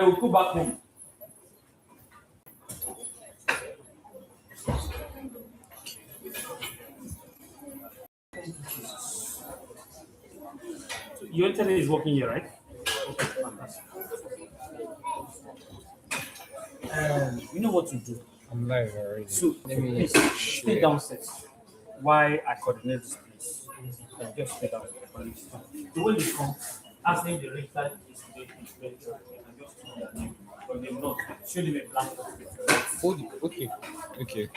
I will go back home. So your internet is working here, right? Okay, fantastic. You know what to do. I'm live already. So Let me please stay share. downstairs. Why I coordinate this place? Just stay down. The way they come, ask them the register is very true. And just show their name. But they will not show them a blank document. Hold it. Okay. Okay.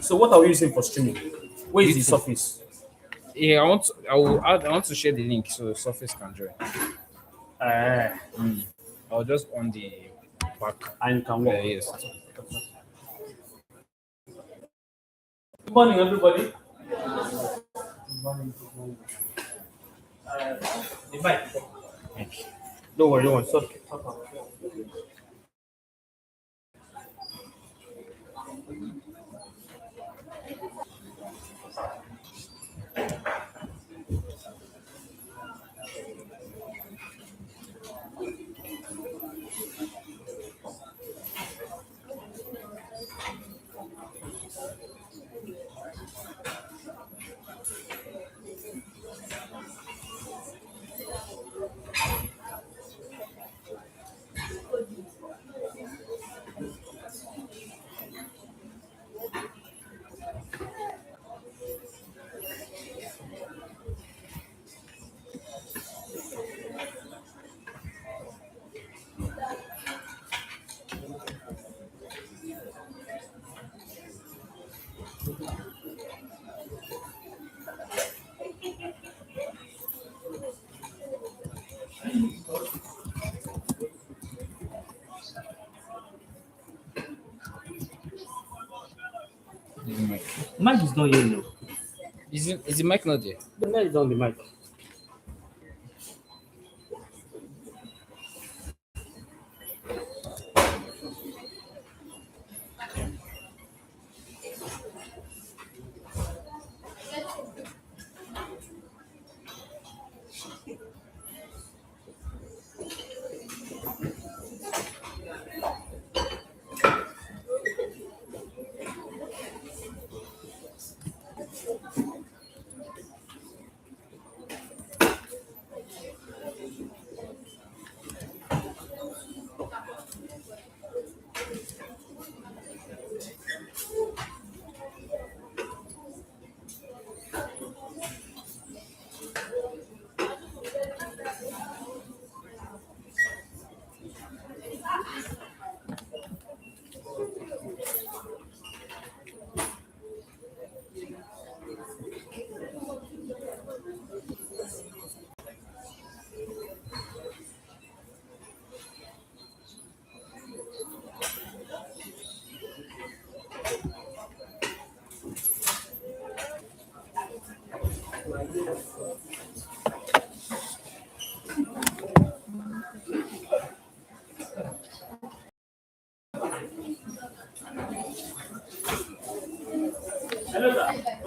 So what are we using for streaming? Where is the YouTube. surface? Yeah, I want. I want to share the link so Surface can join. Uh, I'll just on the back. and can work. Yes. Good morning, everybody. Good morning. The mic. Don't worry, don't worry. Stop. The mic. Mic is not here, no. Is the mic not there? The mic is on the mic. Hello, sir.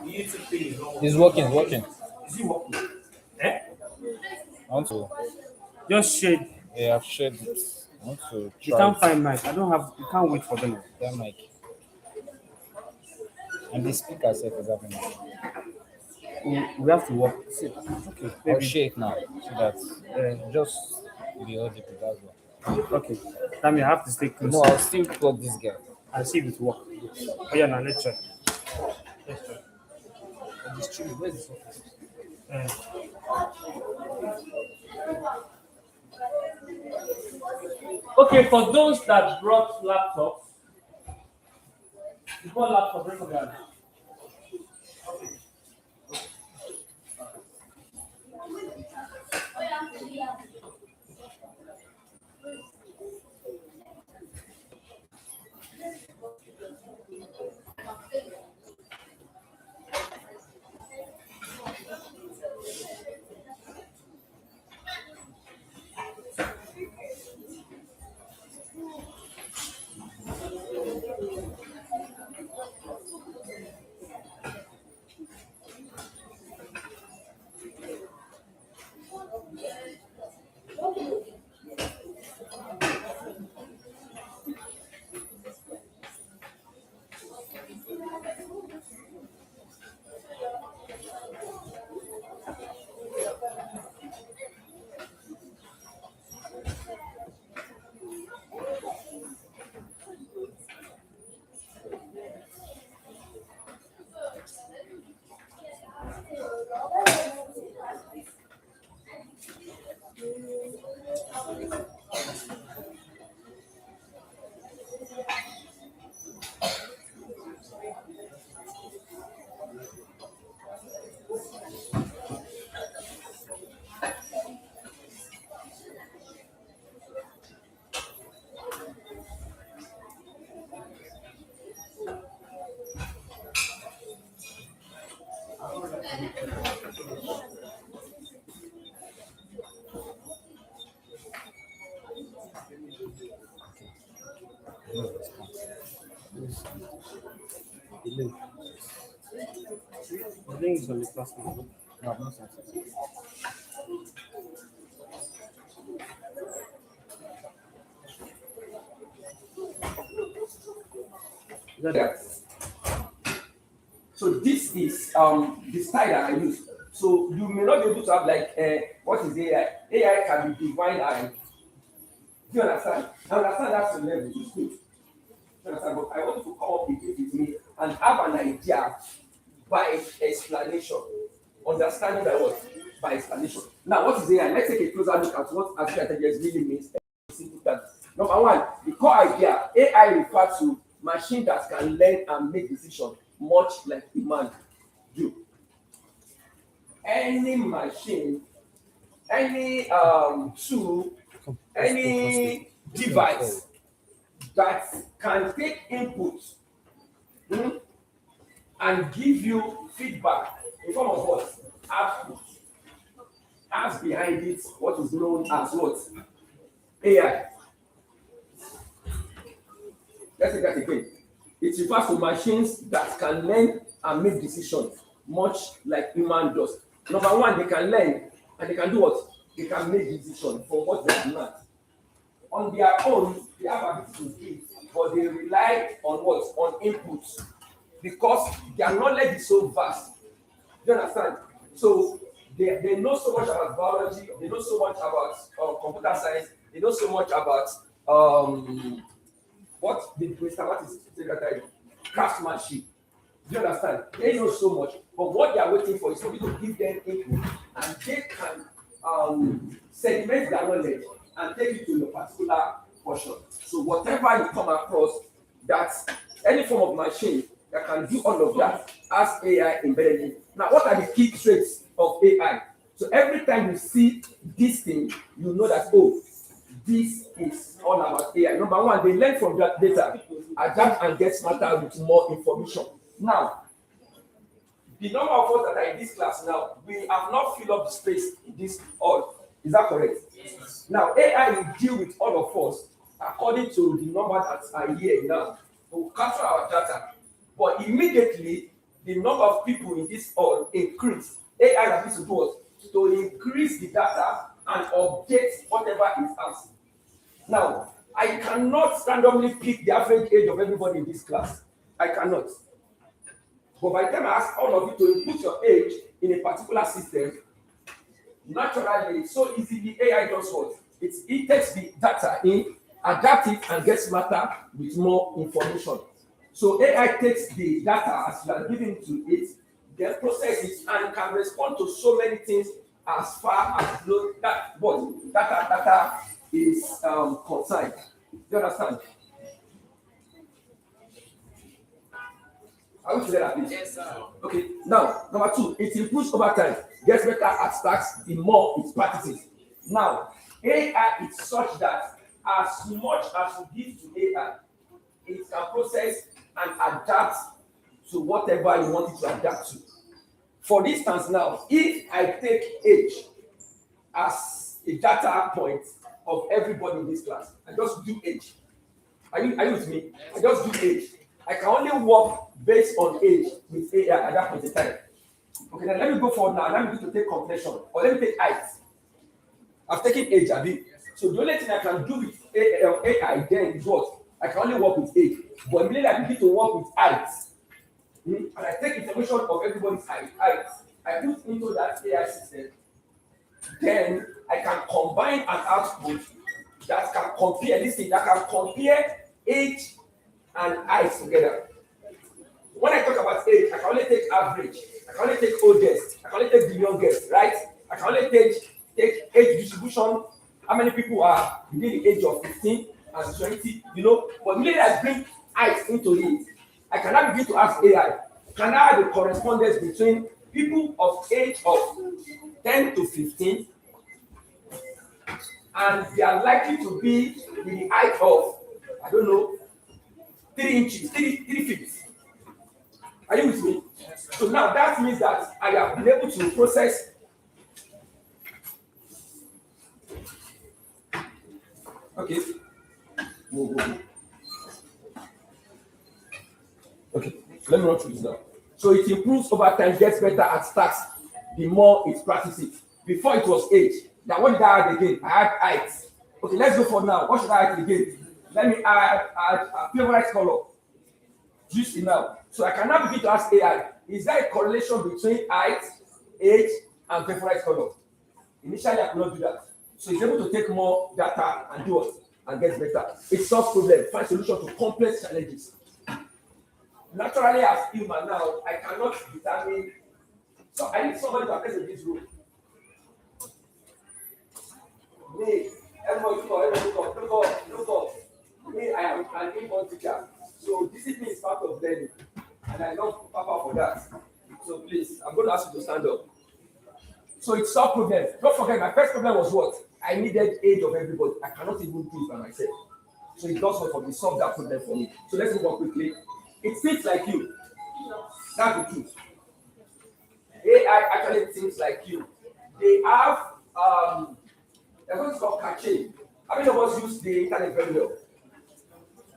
YouTube thing is not It's working. Working. Is it working? Eh? I want to. Just shade. Yeah, I've shared it. I want to You try can't it. find mic. I don't have. You can't wait for them. That mic. And the speaker self is happening. We have to work. See, okay. I'll Maybe. share it now so that just be audible. That's all. Okay. That means I have to stay close. No, I'll still plug this guy. And see if it works. Oh yeah, now let's try. Let's try. Where's the surface? Okay, for those that brought laptops, you brought laptop, bring them. No response. The link. The link is on the platform. No, I've not sent it. Is that Yeah. So this is the style that I use. So you may not be able to have like what is AI? AI can be divine eye. Do you understand? I understand that's the level. It's good. Do you understand? But I want you to come up with it with me and have an idea by explanation. Understanding by what? By explanation. Now, what is AI? Let's take a closer look at what artificial intelligence really means. Simple terms. Number one, the core idea, AI refers to machine that can learn and make decisions, much like human do. Any machine, any tool, any device that can take input and give you feedback in form of what? Output. Has behind it what is known as what? AI. Let's take that again. It refers to machines that can learn and make decisions, much like human does. Number one, they can learn and they can do what? They can make decisions for what they have learned. On their own, they have ability to give, but they rely on what? On inputs. Because their knowledge is so vast. Do you understand? So they know so much about biology, they know so much about computer science, they know so much about what the Mr. Martin said that time, craftsmanship. Do you understand? They know so much, but what they are waiting for is for you to give them input and they can segment their knowledge and take it to a particular portion. So whatever you come across, that's any form of machine that can do all of that has AI embedded in. Now, what are the key traits of AI? So every time you see this thing, you know that, oh, this is all about AI. Number one, they learn from that data, adapt and get smarter with more information. Now, the number of us that are in this class now, we have not filled up the space in this hall. Is that correct? Yes. Now, AI will deal with all of us according to the number that are here now. We'll capture our data. But immediately, the number of people in this hall increase. AI has to do what? To increase the data and update whatever it has. Now, I cannot randomly pick the average age of everybody in this class. I cannot. But by the time I ask all of you to input your age in a particular system, naturally, so easily, AI does what? It takes the data in, adapt it, and gets smarter with more information. So AI takes the data as you are giving to it, then process it, and can respond to so many things as far as that what data is concerned. Do you understand? Are we together, please? Yes, sir. Okay. Now, number two, it improves over time, gets better at tasks the more it practices. Now, AI is such that as much as you give to AI, it can process and adapt to whatever you want it to adapt to. For instance, now, if I take age as a data point of everybody in this class, I just do age. Are you with me? I just do age. I can only work based on age with AI at that point in time. Okay, then let me go forward now. Let me go to take completion, or let me take height. I've taken age, Abi. So the only thing I can do with AI then is what? I can only work with age. But immediately I begin to work with height. And I take information of everybody's height. I put into that AI system. Then I can combine an output that can compare, listen, that can compare age and height together. When I talk about age, I can only take average, I can only take oldest, I can only take the youngest, right? I can only take age distribution, how many people are within the age of 15 and 20, you know. But immediately I bring height into it, I can now begin to ask AI, can I have the correspondence between people of age of 10 to 15 and they are likely to be in the height of, I don't know, 3 inches, 3 feet. Are you with me? So now that means that I have been able to process. Okay. Go. Okay. Let me run through this now. So it improves over time, gets better at tasks the more it practices it. Before it was age. Now what did I add again? I had height. Okay, let's go for now. What should I add again? Let me add a favorite color. Juicy now. So I can now begin to ask AI, is there a correlation between height, age, and favorite color? Initially, I could not do that. So it's able to take more data and do what? And get better. It solves problems, finds solution to complex challenges. Naturally, as human now, I cannot determine. So I need somebody to attend in this room. Me, everybody look up. Me, I am an infant teacher. So discipline is part of learning. And I love Papa for that. So please, I'm going to ask you to stand up. So it solved problems. Don't forget, my first problem was what? I needed aid of everybody. I cannot even do it by myself. So it does what for me, solve that problem for me. So let's move on quickly. It thinks like you. That's the truth. AI actually thinks like you. They have they're going to call cache. How many of us use the internet very well?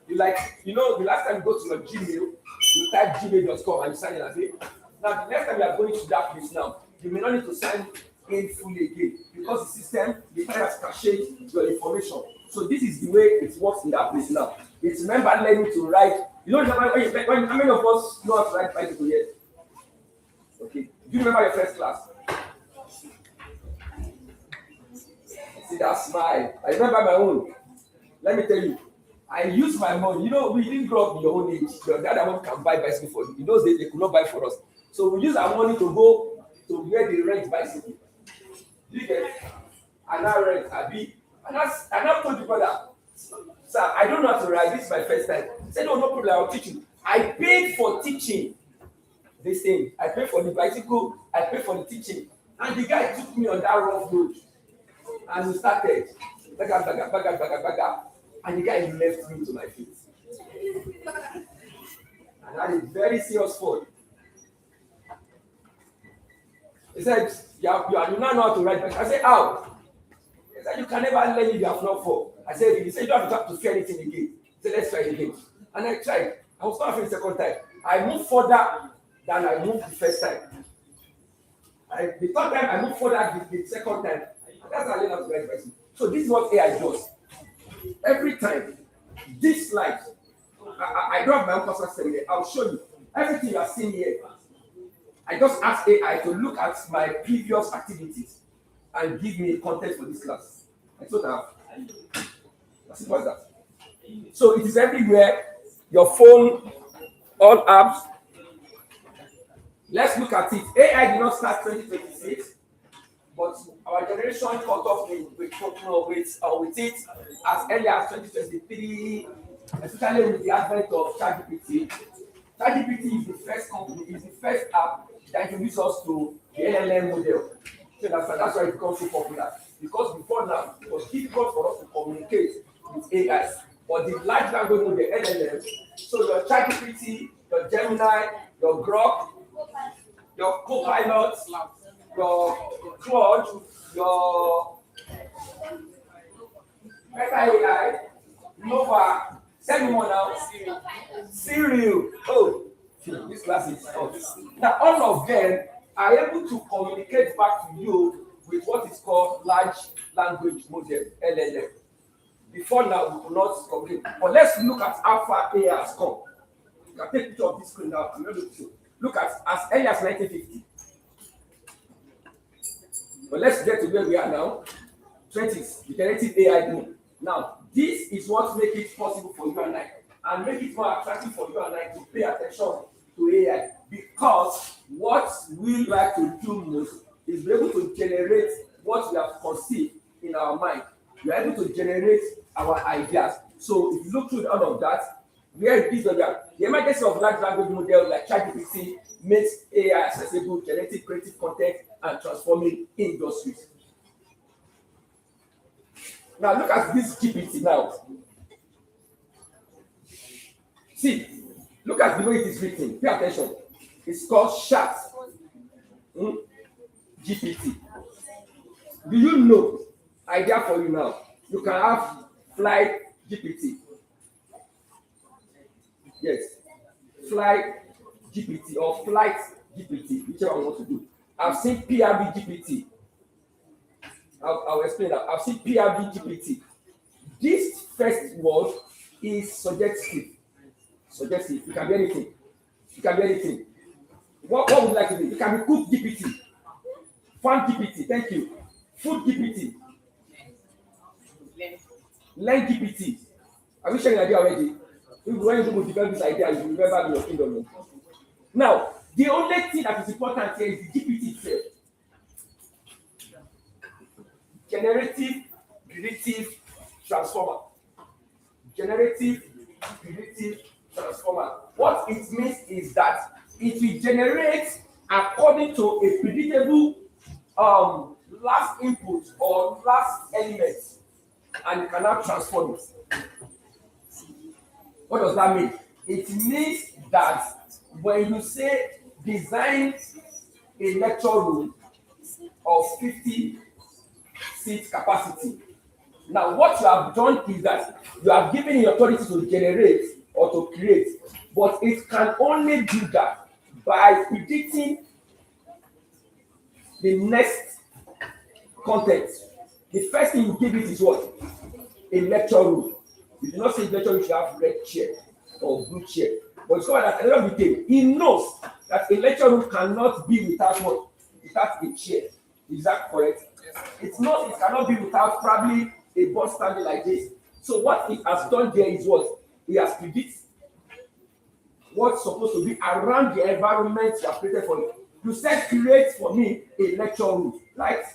The last time you go to your Gmail, you type gmail.com and you sign in as it. Now, the next time you are going to that place now, you may not need to sign in fully again because the system, the time has cached your information. So this is the way it works in that place now. It's remember learning to write. How many of us know how to write bicycle yet? Okay. Do you remember your first class? See that smile. I remember my own. Let me tell you. I use my money. We didn't grow up in your own age. Your dad and mom can buy bicycle for you. In those days, they could not buy for us. So we use our money to go to where they rent bicycle. Do you get it? And now rent a bit. And I told the brother, sir, I don't know how to ride. This is my first time. He said, no problem. I'll teach you. I paid for teaching. This thing. I paid for the bicycle. I paid for the teaching. And the guy took me on that rough road. And we started. Baga. And the guy left me to my feet. And I had a very serious fall. He said, you now know how to ride bike. I said, how? He said, you can never learn if you have not fall. I said, he said, you don't have to fear anything again. He said, let's try again. And I tried. I was not afraid the second time. I moved further than I moved the first time. The third time, I moved further the second time. And that's how I learned how to ride bicycle. So this is what AI does. Every time, this slide, I don't have my own personal study here. I'll show you. Everything you are seeing here, I just ask AI to look at my previous activities and give me content for this class. I told her, as simple as that. So it is everywhere. Your phone, all apps. Let's look at it. AI did not start 2026, but our generation caught up with it as early as 2023, especially with the advent of ChatGPT. ChatGPT is the first company, is the first app that introduced us to the LLM model. So that's why it becomes so popular. Because before now, it was difficult for us to communicate with AI. But the large language model, LLM, so your ChatGPT, your Gemini, your Grok, your Copilot, your Claude, your Meta AI, Nova, send me more now. Serial. Oh, this class is tough. Now, all of them are able to communicate back to you with what is called large language model, LLM. Before now, we could not communicate. But let's look at how far AI has come. You can take a picture of this screen now. I'm not looking to look at as early as 1950. But let's get to where we are now. 20s, the generative AI boom. Now, this is what makes it possible for you and I, and make it more attractive for you and I to pay attention to AI. Because what we like to do most is be able to generate what we have conceived in our mind. We are able to generate our ideas. So if you look through all of that, where it is the emergence of large language models like ChatGPT makes AI accessible, generating creative content and transforming industries. Now look at this GPT now. See, look at the way it is written. Pay attention. It's called chat GPT. Do you know? Idea for you now. You can have flight GPT. Yes, flight GPT or flight GPT, whichever one you want to do. I've seen PRB GPT. I'll explain that. I've seen PRB GPT. This first word is suggestive. Suggestive. It can be anything. It can be anything. What would you like to do? It can be cook GPT, fun GPT. Thank you. Food GPT, learn GPT. Have you shared an idea already? When you develop this idea, you will remember in your kingdom. Now, the only thing that is important here is the GPT itself. Generative predictive transformer. Generative predictive transformer. What it means is that it will generate according to a predictable last input or last element, and you cannot transform it. What does that mean? It means that when you say design a lecture room of 50 seat capacity, now what you have done is that you have given the authority to generate or to create, but it can only do that by predicting the next content. The first thing you give it is what? A lecture room. You do not say lecture room should have red chair or blue chair. But it's called that at the end of the day, he knows that a lecture room cannot be without what? Without a chair. Is that correct? It's not, it cannot be without probably a board standing like this. So what it has done there is what? It has predicted what's supposed to be around the environment you have created for you. You said create for me a lecture room, right?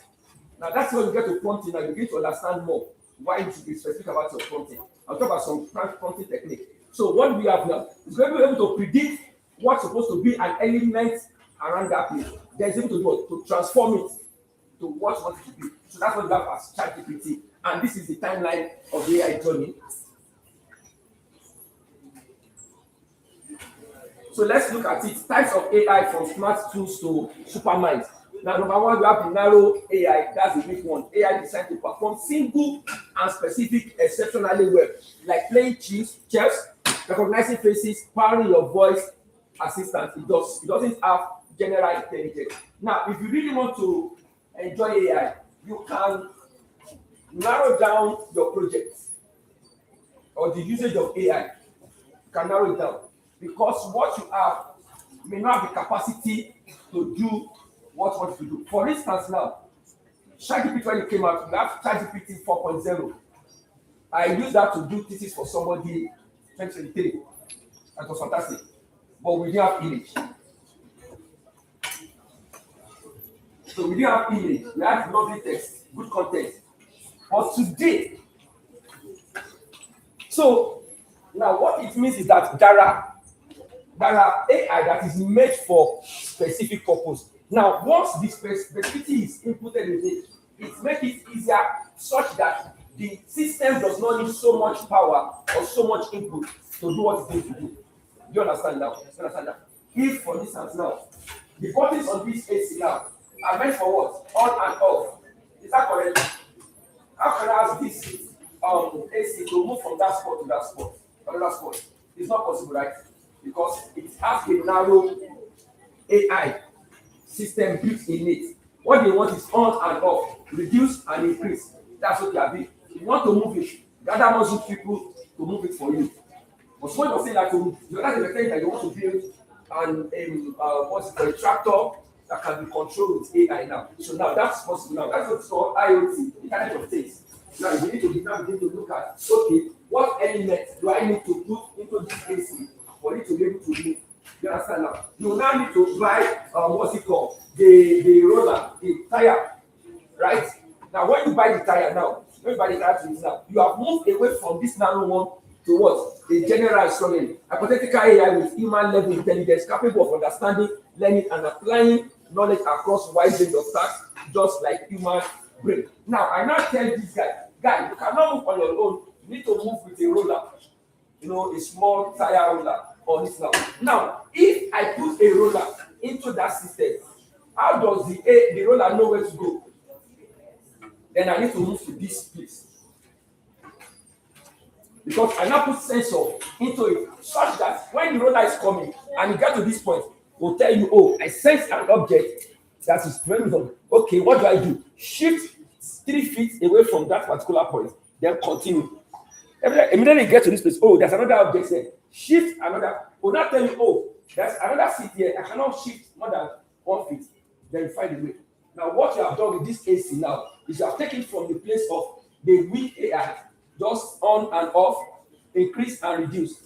Now that's when you get to prompting and you begin to understand more why you should be specific about your prompting. I'll talk about some prompting technique. So what we have now is going to be able to predict what's supposed to be an element around that place. Then it's able to do what? To transform it to what you want it to be. So that's what we have as ChatGPT. And this is the timeline of the AI journey. So let's look at it. Types of AI from smart tools to super minds. Now, number one, we have the narrow AI. That's the big one. AI designed to perform simple and specific exceptionally well, like playing chess, recognizing faces, powering your voice assistant. It doesn't have general intelligence. Now, if you really want to enjoy AI, you can narrow down your project or the usage of AI. You can narrow it down. Because what you have may not have the capacity to do what you want to do. For instance, now, ChatGPT, when it came out, we have ChatGPT 4.0. I used that to do thesis for somebody 2023. That was fantastic. But we didn't have image. So we didn't have image. We had lovely text, good content. But today, so now what it means is that there are AI that is made for specific purpose. Now, once the specificity is inputted in it, it makes it easier such that the system does not need so much power or so much input to do what it needs to do. Do you understand now? If, for instance, now, the buttons on this AC now are meant for what? On and off. Is that correct? How can I ask this AC to move from that spot to that spot, another spot? It's not possible, right? Because it has a narrow AI system built in it. What they want is on and off, reduce and increase. That's what they are doing. If you want to move it, gather more people to move it for you. But someone was saying that that's the thing that you want to build a tractor that can be controlled with AI now. So now that's possible now. That's what's called IoT, Internet of Things. Now you need to begin to look at, okay, what element do I need to put into this AC for it to be able to move? You understand now? You now need to buy what's it called? The roller, the tire, right? Now when you buy the tire now, when you buy the tire to it now, you have moved away from this narrow one to what? The general instrument. Hypothetical AI with human level intelligence capable of understanding, learning, and applying knowledge across a wide range of tasks, just like human brain. Now, I now tell this guy, you cannot move on your own. You need to move with a roller, a small tire roller on it now. Now, if I put a roller into that system, how does the roller know where to go? Then I need to move to this place. Because I now put sensor into it such that when the roller is coming and you get to this point, it will tell you, oh, I sense an object that is very from. Okay, what do I do? Shift 3 feet away from that particular point, then continue. Immediately you get to this place, oh, there's another object there. Shift another. Will not tell you, oh, there's another seat here. I cannot shift more than 1 feet. Then you find a way. Now, what you have done with this AC now is you have taken from the place of the weak AI, just on and off, increase and reduce.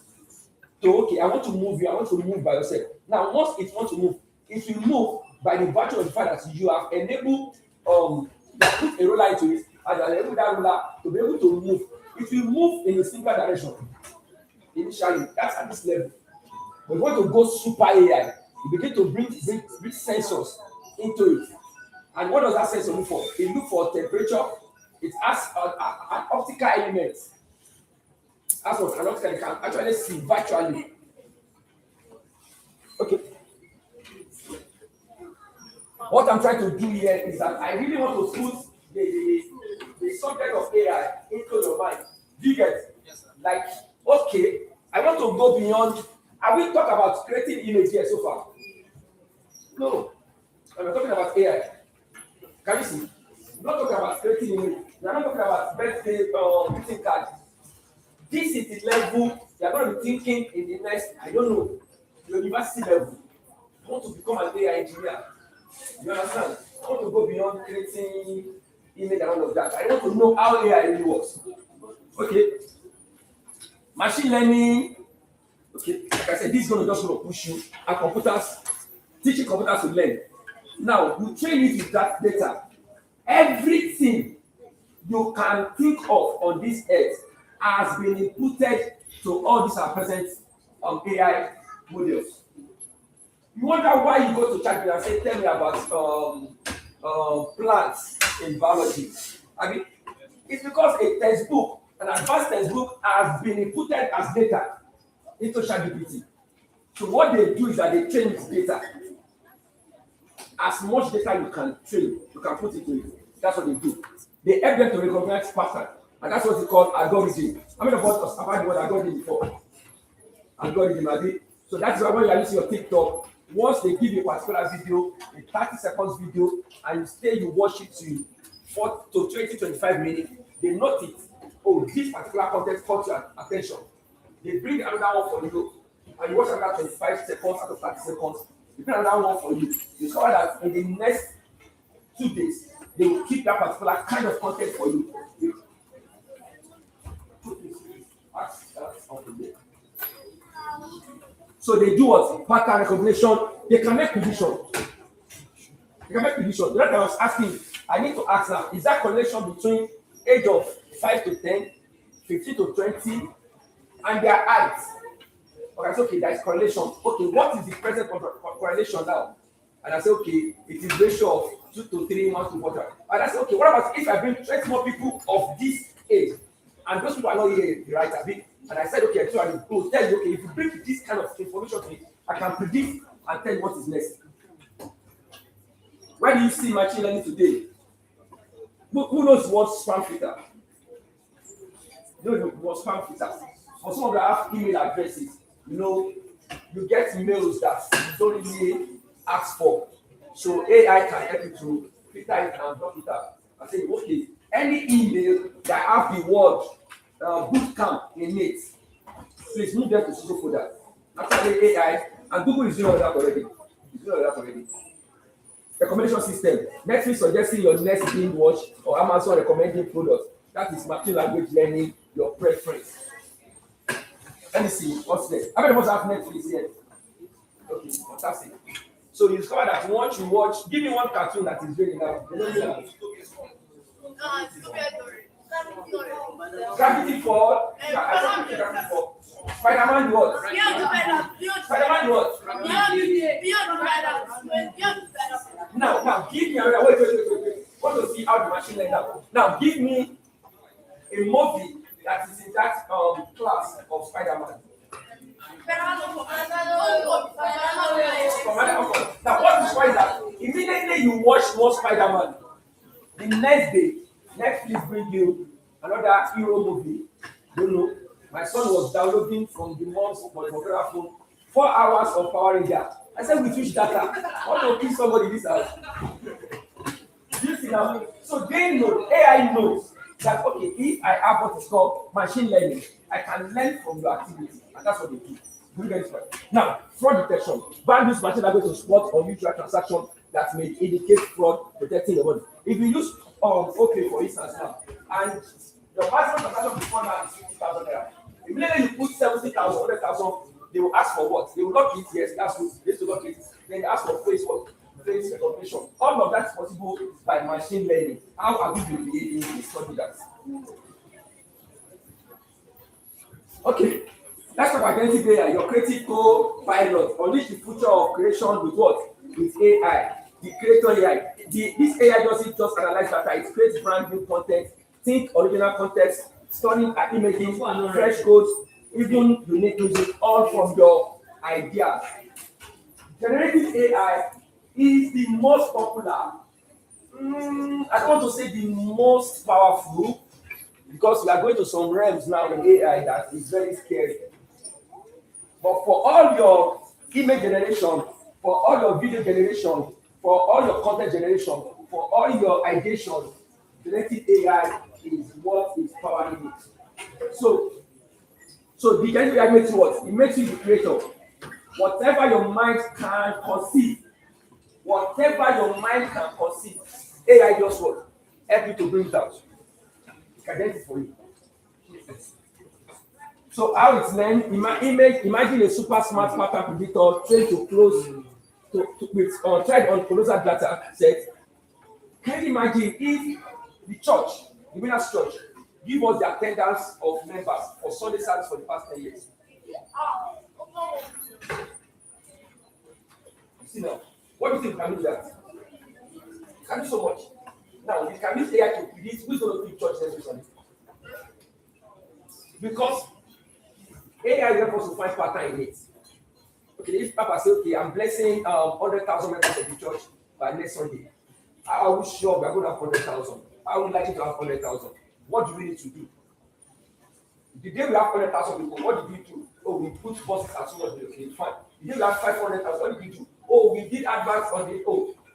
So, okay, I want to move you. I want to move by yourself. Now, once it wants to move, it will move by the virtue of the fact that you have enabled, you have put a roller into it, and you have enabled that roller to be able to move. It will move in a single direction. Initially, that's at this level. But you want to go super AI, you begin to bring sensors into it. And what does that sensor look for? It looks for temperature. It has an optical element. That's what an optical can actually see virtually. Okay. What I'm trying to do here is that I really want to put the subject of AI into your mind. Do you get? Yes, sir. Like, okay, I want to go beyond. Have we talked about creating image here so far? No. I'm talking about AI. Can you see? We're not talking about creating image. We're not talking about birthday greeting card. This is the level you're going to be thinking in the next, I don't know, university level. I want to become an AI engineer. You understand? I want to go beyond creating image and all of that. I want to know how AI really works. Okay. Machine learning. Okay. Like I said, this is going to just push you. And computers, teaching computers to learn. Now, you train it with that data. Everything you can think of on this earth has been inputted to all these are present AI models. You wonder why you go to ChatGPT and say, tell me about plants in biology. I mean, it's because a textbook, an advanced textbook, has been inputted as data into ChatGPT. So what they do is that they train with data. As much data you can train, you can put it in it. That's what they do. They help them to recognize pattern. And that's what they call algorithm. How many of us have heard the word algorithm before? Algorithm, Abi. So that's why when you are using your TikTok, once they give you a particular video, a 30 seconds video, and you stay, you watch it to 25 minutes, they note it. Oh, this particular content caught your attention. They bring another one for you, and you watch another 25 seconds out of 30 seconds. They bring another one for you. You discover that in the next 2 days, they will keep that particular kind of content for you. So they do what? Pattern recognition. They can make prediction. The that I was asking, I need to ask now, is that correlation between age of 5 to 10, 15 to 20, and their height? Okay, it's okay, there is correlation. Okay, what is the present correlation now? And I say, okay, it is ratio of 2 to 3, 1 to 4. And I say, okay, what about if I bring 20 more people of this age? And those people are not here, right? And I said, okay, so I will tell you, okay, if you bring this kind of information to me, I can predict and tell you what is next. Where do you see machine learning today? Who knows what spam filter? You know what spam filter? For some of them have email addresses, you get emails that you don't really ask for. So AI can help you to filter it and block it out. I say, okay, any email that have the word bootcamp in it, please move them to social folder. Actually, AI and Google is doing all that already. Recommendation system. Netflix suggesting your next binge watch or Amazon recommending products. That is machine language learning your preference. Let me see what's next. How many of us have Netflix here? Okay, fantastic. So you discover that once you watch, give me one cartoon that is really now. Gravity Fall. Gravity Fall. Spider-Man what? Spider-Man what? Now give me another. Wait. Want to see how the machine learns that? Now give me a movie that is in that class of Spider-Man. Now, what is why that immediately you watch one Spider-Man, the next day, Netflix bring you another hero movie. Don't know. My son was downloading from the mom's photograph phone 4 hours of Power Ranger. I said, with which data? I want to kill somebody in this house. You see now? So they know, AI knows that okay, if I have what is called machine learning, I can learn from your activity, and that's what they do. Do you get it right? Now, fraud detection. Brand new machine are going to spot unusual transaction that may indicate fraud, protecting your money. If you use okay, for instance now, and your maximum transaction before now is 50,000 naira. Immediately you put 70,000, 100,000, they will ask for what? They will lock it, yes, that's good. They will lock it. Then they ask for face what? Face recognition. All of that is possible by machine learning. How have you been behaving to study that? Okay, let's talk about generative AI, your creative co-pilot. Unleash the future of creation with what? With AI. The creator AI. This AI doesn't just analyze data, it creates brand new content, think original context, stunning images, fresh codes, even unique music, all from your ideas. Generative AI is the most popular. I don't want to say the most powerful because we are going to some realms now in AI that is very scary. But for all your image generation, for all your video generation, for all your content generation, for all your ideation, generative AI is what is powering it. So the generative AI makes you what? It makes you the creator. Whatever your mind can conceive, AI just what? Help you to bring it out. It can get it for you. So how it's learned, imagine a super smart pattern predictor trained to close with tried on colossal data set. Can you imagine if the church, the winners church, give us the attendance of members for Sunday service for the past 10 years? You see now, what do you think we can do that? You can do so much. Now, you can use AI to predict who's going to do church every Sunday. Because AI helps us to find pattern in it. Okay, if Papa say, okay, I'm blessing 100,000 members of the church by next Sunday, how are we sure we are going to have 100,000? How are we likely to have 100,000? What do we need to do? The day we have 100,000 people, what did we do? Oh, we put buses as soon as we okay, fine. The day we have 500,000, what did we do? Oh, we did advance on the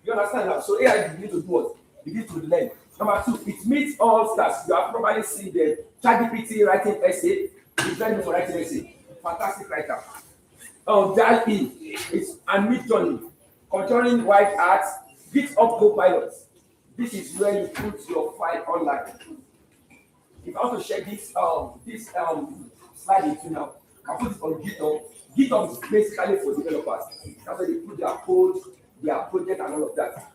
you understand that? So AI need to do what? You need to learn. Number two, it meets all stars. You have probably seen the ChatGPT writing essay. It's very good for writing essay. Fantastic writer. DAL-E is and Midjourney, controlling white art, GitHub Copilot. This is where you put your file online. If I want to share this slide with you now, I put it on GitHub. GitHub is basically for developers. That's where they put their code, their project, and all of that.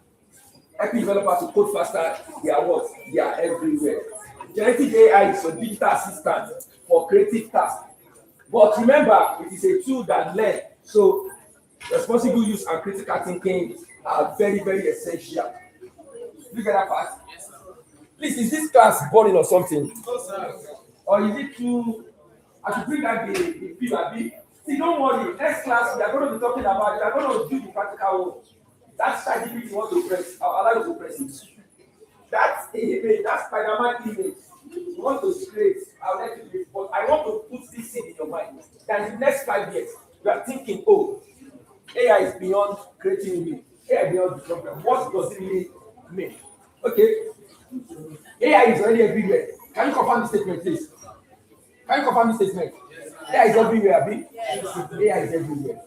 Helping developers to code faster. They are what? They are everywhere. Generative AI is a digital assistant for creative tasks. But remember, it is a tool that learns. So responsible use and critical thinking are very, very essential. Look at that part. Please, is this class boring or something? Or is it too? I should bring out the PIB. See, don't worry. Next class, we are going to be talking about. We are going to do the practical work. That's ChatGPT you want to press. I'll allow you to press it. That's image. That's Spider-Man image. You want to create. I'll let you do it. But I want to put this thing in your mind. That in the next 5 years, you are thinking, oh, AI is beyond creating image. AI beyond the program. What does it really mean? Okay. AI is already everywhere. Can you confirm this statement, please? Can you confirm this statement? AI is everywhere, Abi. AI is everywhere.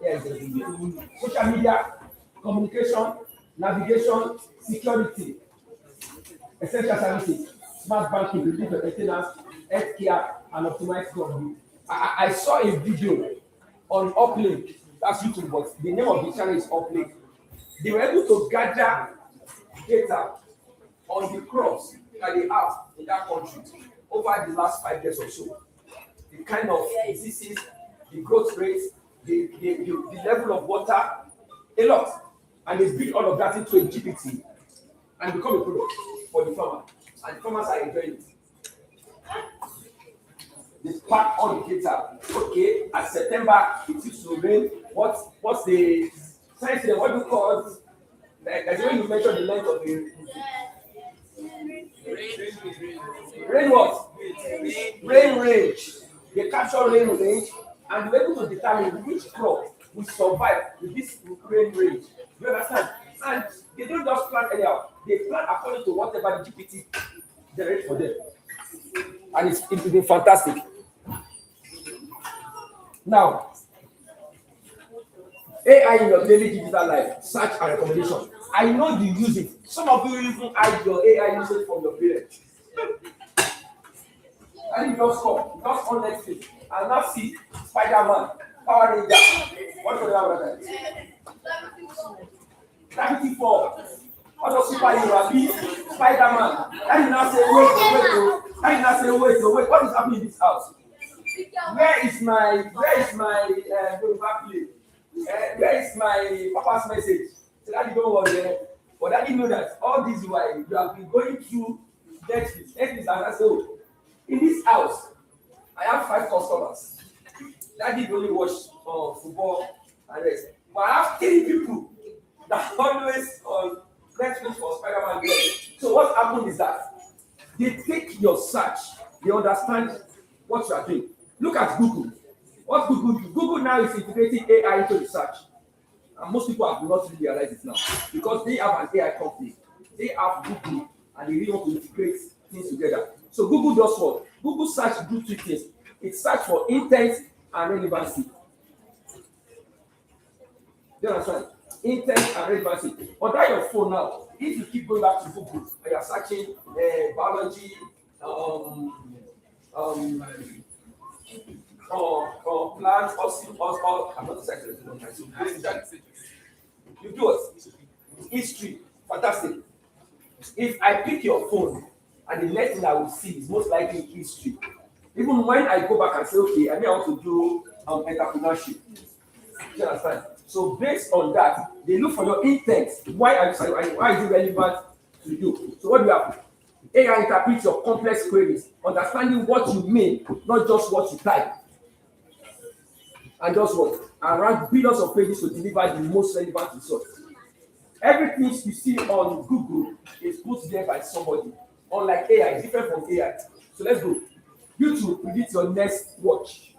AI is everywhere. Social media, communication, navigation, security, essential services, smart banking, relief maintenance, healthcare, and optimized government. I saw a video on Uplink. That's YouTube, but the name of the channel is Uplink. They were able to gather data on the crops that they have in that country over the last 5 years or so. The kind of diseases, the growth rates, the level of water, a lot. And they build all of that into a GPT and become a product for the farmer. And the farmers are enjoying it. They pack all the data. Okay, at September it used to rain. What's the science? What do you call it? Like as when you measure the length of the rain what? Rain range. They capture rain range and they're able to determine which crop will survive with this rain range. You understand? And they don't just plan anyhow. They plan according to whatever the GPT generates for them. And it's been fantastic. Now, AI in your daily digital life, search and recommendation. I know you use it. Some of you even hide your AI usage from your parents. And you just come, just on Netflix, and now see Spider-Man, Power Ranger. What's the other one? Gravity Fall. What does superhero be? Spider-Man. And you now say, wait. What is happening in this house? Where is my Yoruba play? Where is my papa's message? So that you don't worry there. But that you know that all this while you have been going through Netflix, and I say, oh, in this house, I have 5 customers. Daddy only watch football and rest. But I have 3 people that always on Netflix for Spider-Man. So what happened is that they take your search, they understand what you are doing. Look at Google. What Google do? Google now is integrating AI into the search. And most people have not really realized it now. Because they have an AI company. They have Google and they really want to integrate things together. So Google does what? Google search do 2 things. It search for intent and relevancy. Do you understand? Intent and relevancy. On that your phone now, if you keep going back to Google and you are searching biology, plants, or I'm not searching. You do what? History. Fantastic. If I pick your phone and the next thing I will see is most likely history. Even when I go back and say, okay, I want to do entrepreneurship. Do you understand? So based on that, they look for your intent. Why is it relevant to you? So what do you have? AI interprets your complex queries, understanding what you mean, not just what you type. And just what? And rank billions of pages to deliver the most relevant results. Everything you see on Google is put there by somebody. Unlike AI, it's different from AI. So let's go. YouTube predict your next watch.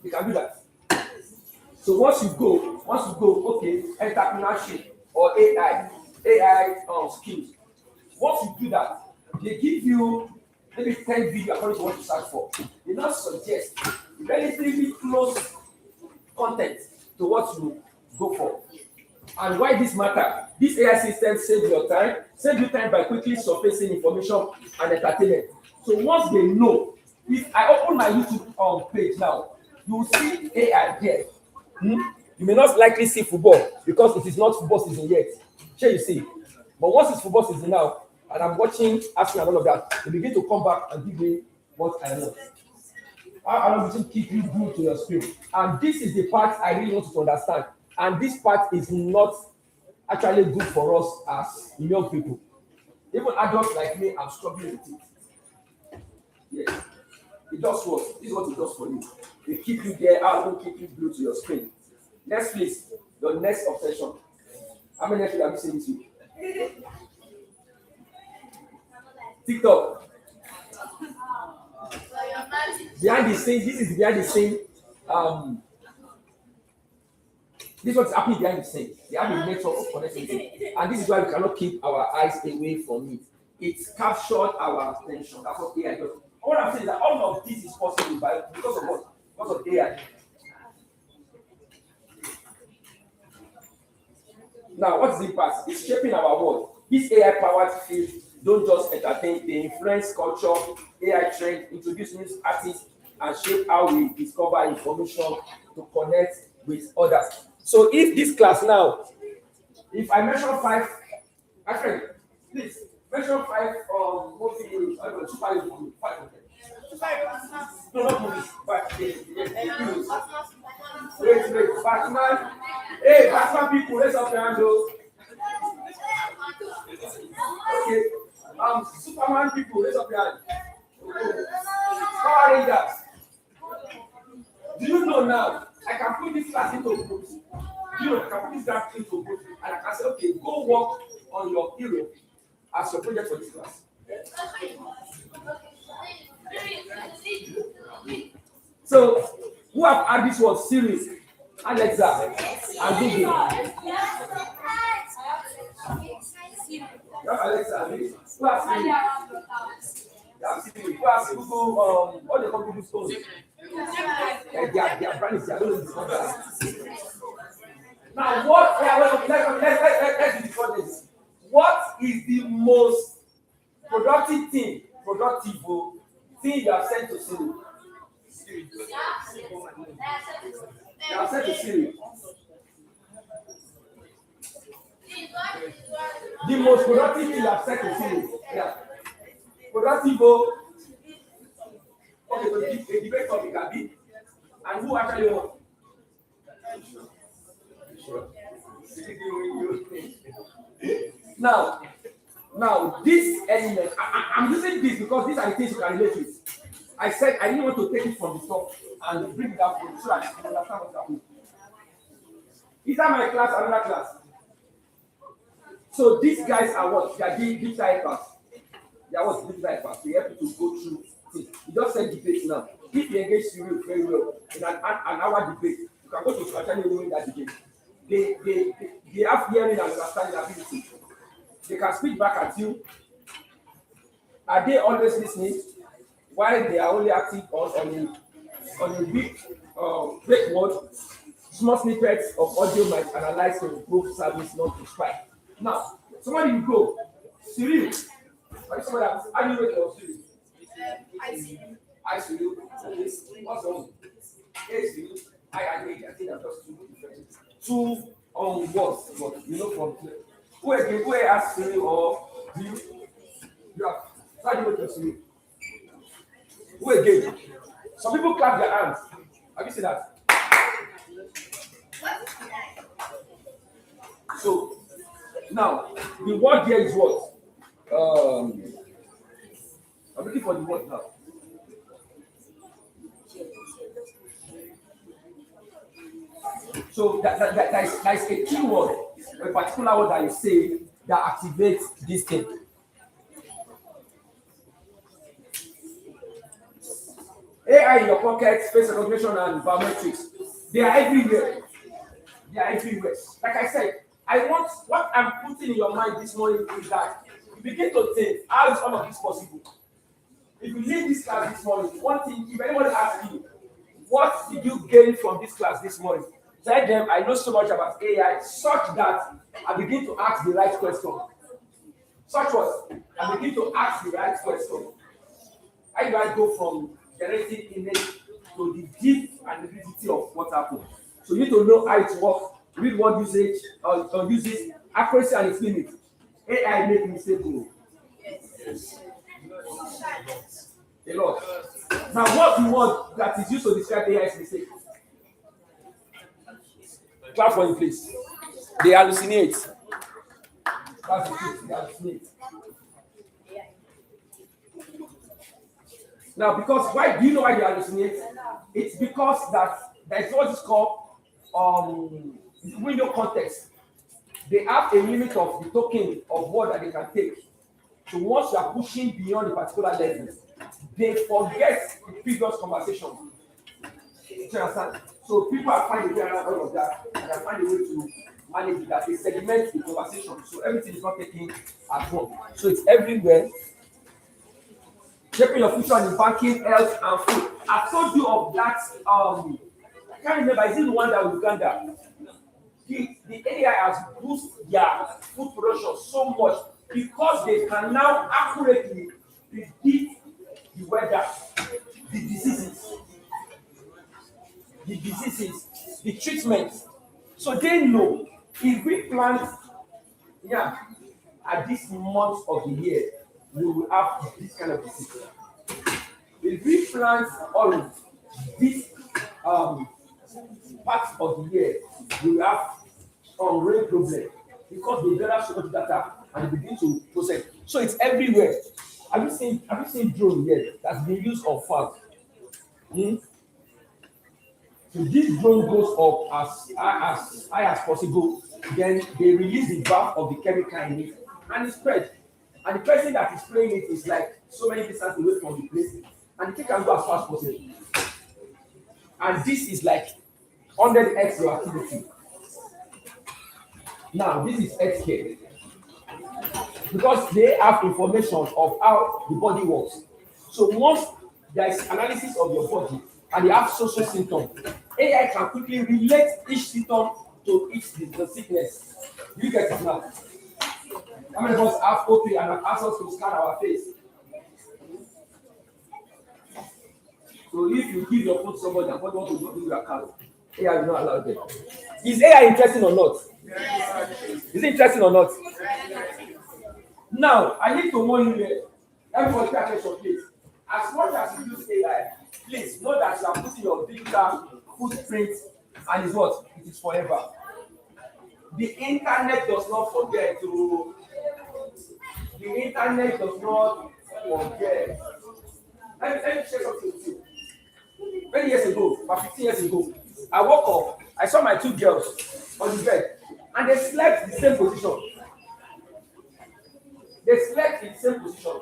You can do that. So once you go, okay, entrepreneurship or AI skills. Once you do that, they give you maybe 10 videos according to what you search for. They not suggest relatively close content to what you go for. And why this matter? This AI system save you time by quickly surfacing information and entertainment. So once they know, if I open my YouTube page now, you will see AI there. You may not likely see football because it is not football season yet. Sure, you see. But once it's football season now, and I'm watching Arsenal and all of that, they begin to come back and give me what I want. I want to keep you glued to your screen. And this is the part I really want you to understand. And this part is not actually good for us as young people. Even adults like me, I'm struggling with it. Yes. It does what? This is what it does for you. They keep you there, I will keep you glued to your screen. Next, please, your next obsession. How many Netflix have you seen this week? TikTok. Behind the scenes, this is behind the scene. This is what's happening behind the scenes. They have a network of connectivity. And this is why we cannot keep our eyes away from it. It's captured our attention. That's what AI does. All I'm saying is that all of this is possible because of what? Because of AI. Now, what's the impact? It's shaping our world. These AI-powered fields don't just entertain, they influence culture, AI trend, introduce new artists, and shape how we discover information to connect with others. So if this class now, if I mention 5, actually, please mention 5 movie, superhero, 5 of them. No, not movies, but heroes. Wait, Batman. Hey, Batman people, raise up your hand, though. Okay. Superman people, raise up your hand. Power Rangers. Do you know now? I can put this class into groups. You know, I can put this class into groups, and I can say, okay, go work on your hero as your project for this class. So, who have had this word series? Alexa and Google. You have Alexa. Who has Siri? You have Siri. Who has Google? What they call Google Stone? Their brand is. I don't know this. Now, what? Let's discuss this. What is the most productive thing you have sent to Siri? You have sent to Siri. The most productive thing you have sent to Siri. Yeah. Productive. Okay, so a debate topic can be, and who actually won? Now, this element, I'm using this because these are the things you can relate with. I said I didn't want to take it from the top and bring it up so that you understand what's happening. Is that my class, another class? So these guys are what? They are digital helpers. They are what? Digital helpers. They help you to go through things. You just said debate now. If you engage you very well in an hour debate, you can go to actually win that debate. They have hearing and understanding ability. They can speak back at you. Are they always listening? While they are only active on a big break word, small snippets of audio might analyze to improve service, not to spy. Now, somebody will go, Cyril. Somebody else, how do you rate your Cyril? I Cyril. What's wrong? Hey Cyril. I think I'm just two words, but you know from here. Who asked Cyril or do you? Yeah. How do you rate your Cyril? Who again? Some people clap their hands. Have you seen that? So now the word here is what? I'm looking for the word now. So that is a key word, a particular word that you say that activates this thing. AI in your pocket, face recognition, and biometrics. They are everywhere. Like I said, what I'm putting in your mind this morning is that you begin to think, how is all of this possible? If you leave this class this morning, one thing, if anybody asks you, what did you gain from this class this morning? Tell them, I know so much about AI, such that I begin to ask the right question. Such what? I begin to ask the right question. How do I go from generating image to the deep and nitty of what happened? So you need to know how it works, read word usage, or uses accuracy and its limit. AI make mistakes. Yes. A lot. Now, what's the word that is used to describe AI's mistake? Clap for you, please. They hallucinate. That's the truth. They hallucinate. Now, because why do you know why they hallucinate? It's because that's what is called window context. They have a limit of the token of word that they can take. So once you are pushing beyond a particular level, they forget the previous conversation. Do you understand? So people are finding a way around all of that, and they find a way to manage that. They segment the conversation, so everything is not taken at once. So it's everywhere. Shaping your future in banking, health, and food. I told you of that. I can't remember. Is it the one that was Uganda? The AI has boosted their food production so much because they can now accurately predict the weather, the diseases, the treatments. So they know if we plant at this month of the year, we will have this kind of disease. If we plant olive this part of the year, we will have rain problem because they gather so much data and they begin to process. So it's everywhere. Have you seen drone yet that's been used on farm? Hmm? So this drone goes up as high as possible. Then they release the bath of the chemical in it, and it spread. And the person that is spraying it is like so many distance away from the place, and the thing can go as fast as possible. And this is like 100x your activity. Now this is healthcare because they have information of how the body works. So once there is analysis of your body and they have social symptoms, AI can quickly relate each symptom to each the sickness. You get it now? How many of us have OP and have access to scan our face? So if you give your phone to somebody and somebody wants to do your account, AI will not allow them. Is AI interesting or not? Is it interesting or not? Now, I need to warn you here. Everybody pay attention, please. As much as you use AI, please know that you are putting your digital footprint and it's what? It is forever. The internet does not forget to. The internet does not forget. Let me share something with you. Many years ago, about 15 years ago, I woke up, I saw my two girls on the bed, and they slept in the same position. They slept in the same position.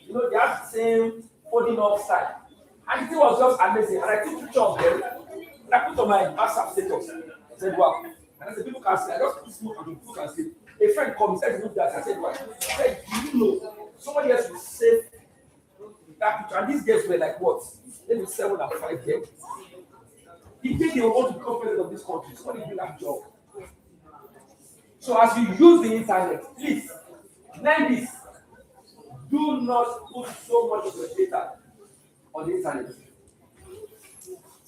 You know, they have the same folding up style. And the thing was just amazing. And I took picture of them, and I put on my WhatsApp status. I said, wow. And I said, people can see. I just put smoke and people can see. A friend called me, said, look that. I said, what? I said, do you know somebody else will save that picture? And these girls were like, what? Maybe 7 and 5 years. The day they want to become president of this country, somebody will have a job. So as you use the internet, please, learn this. Do not put so much of your data on the internet.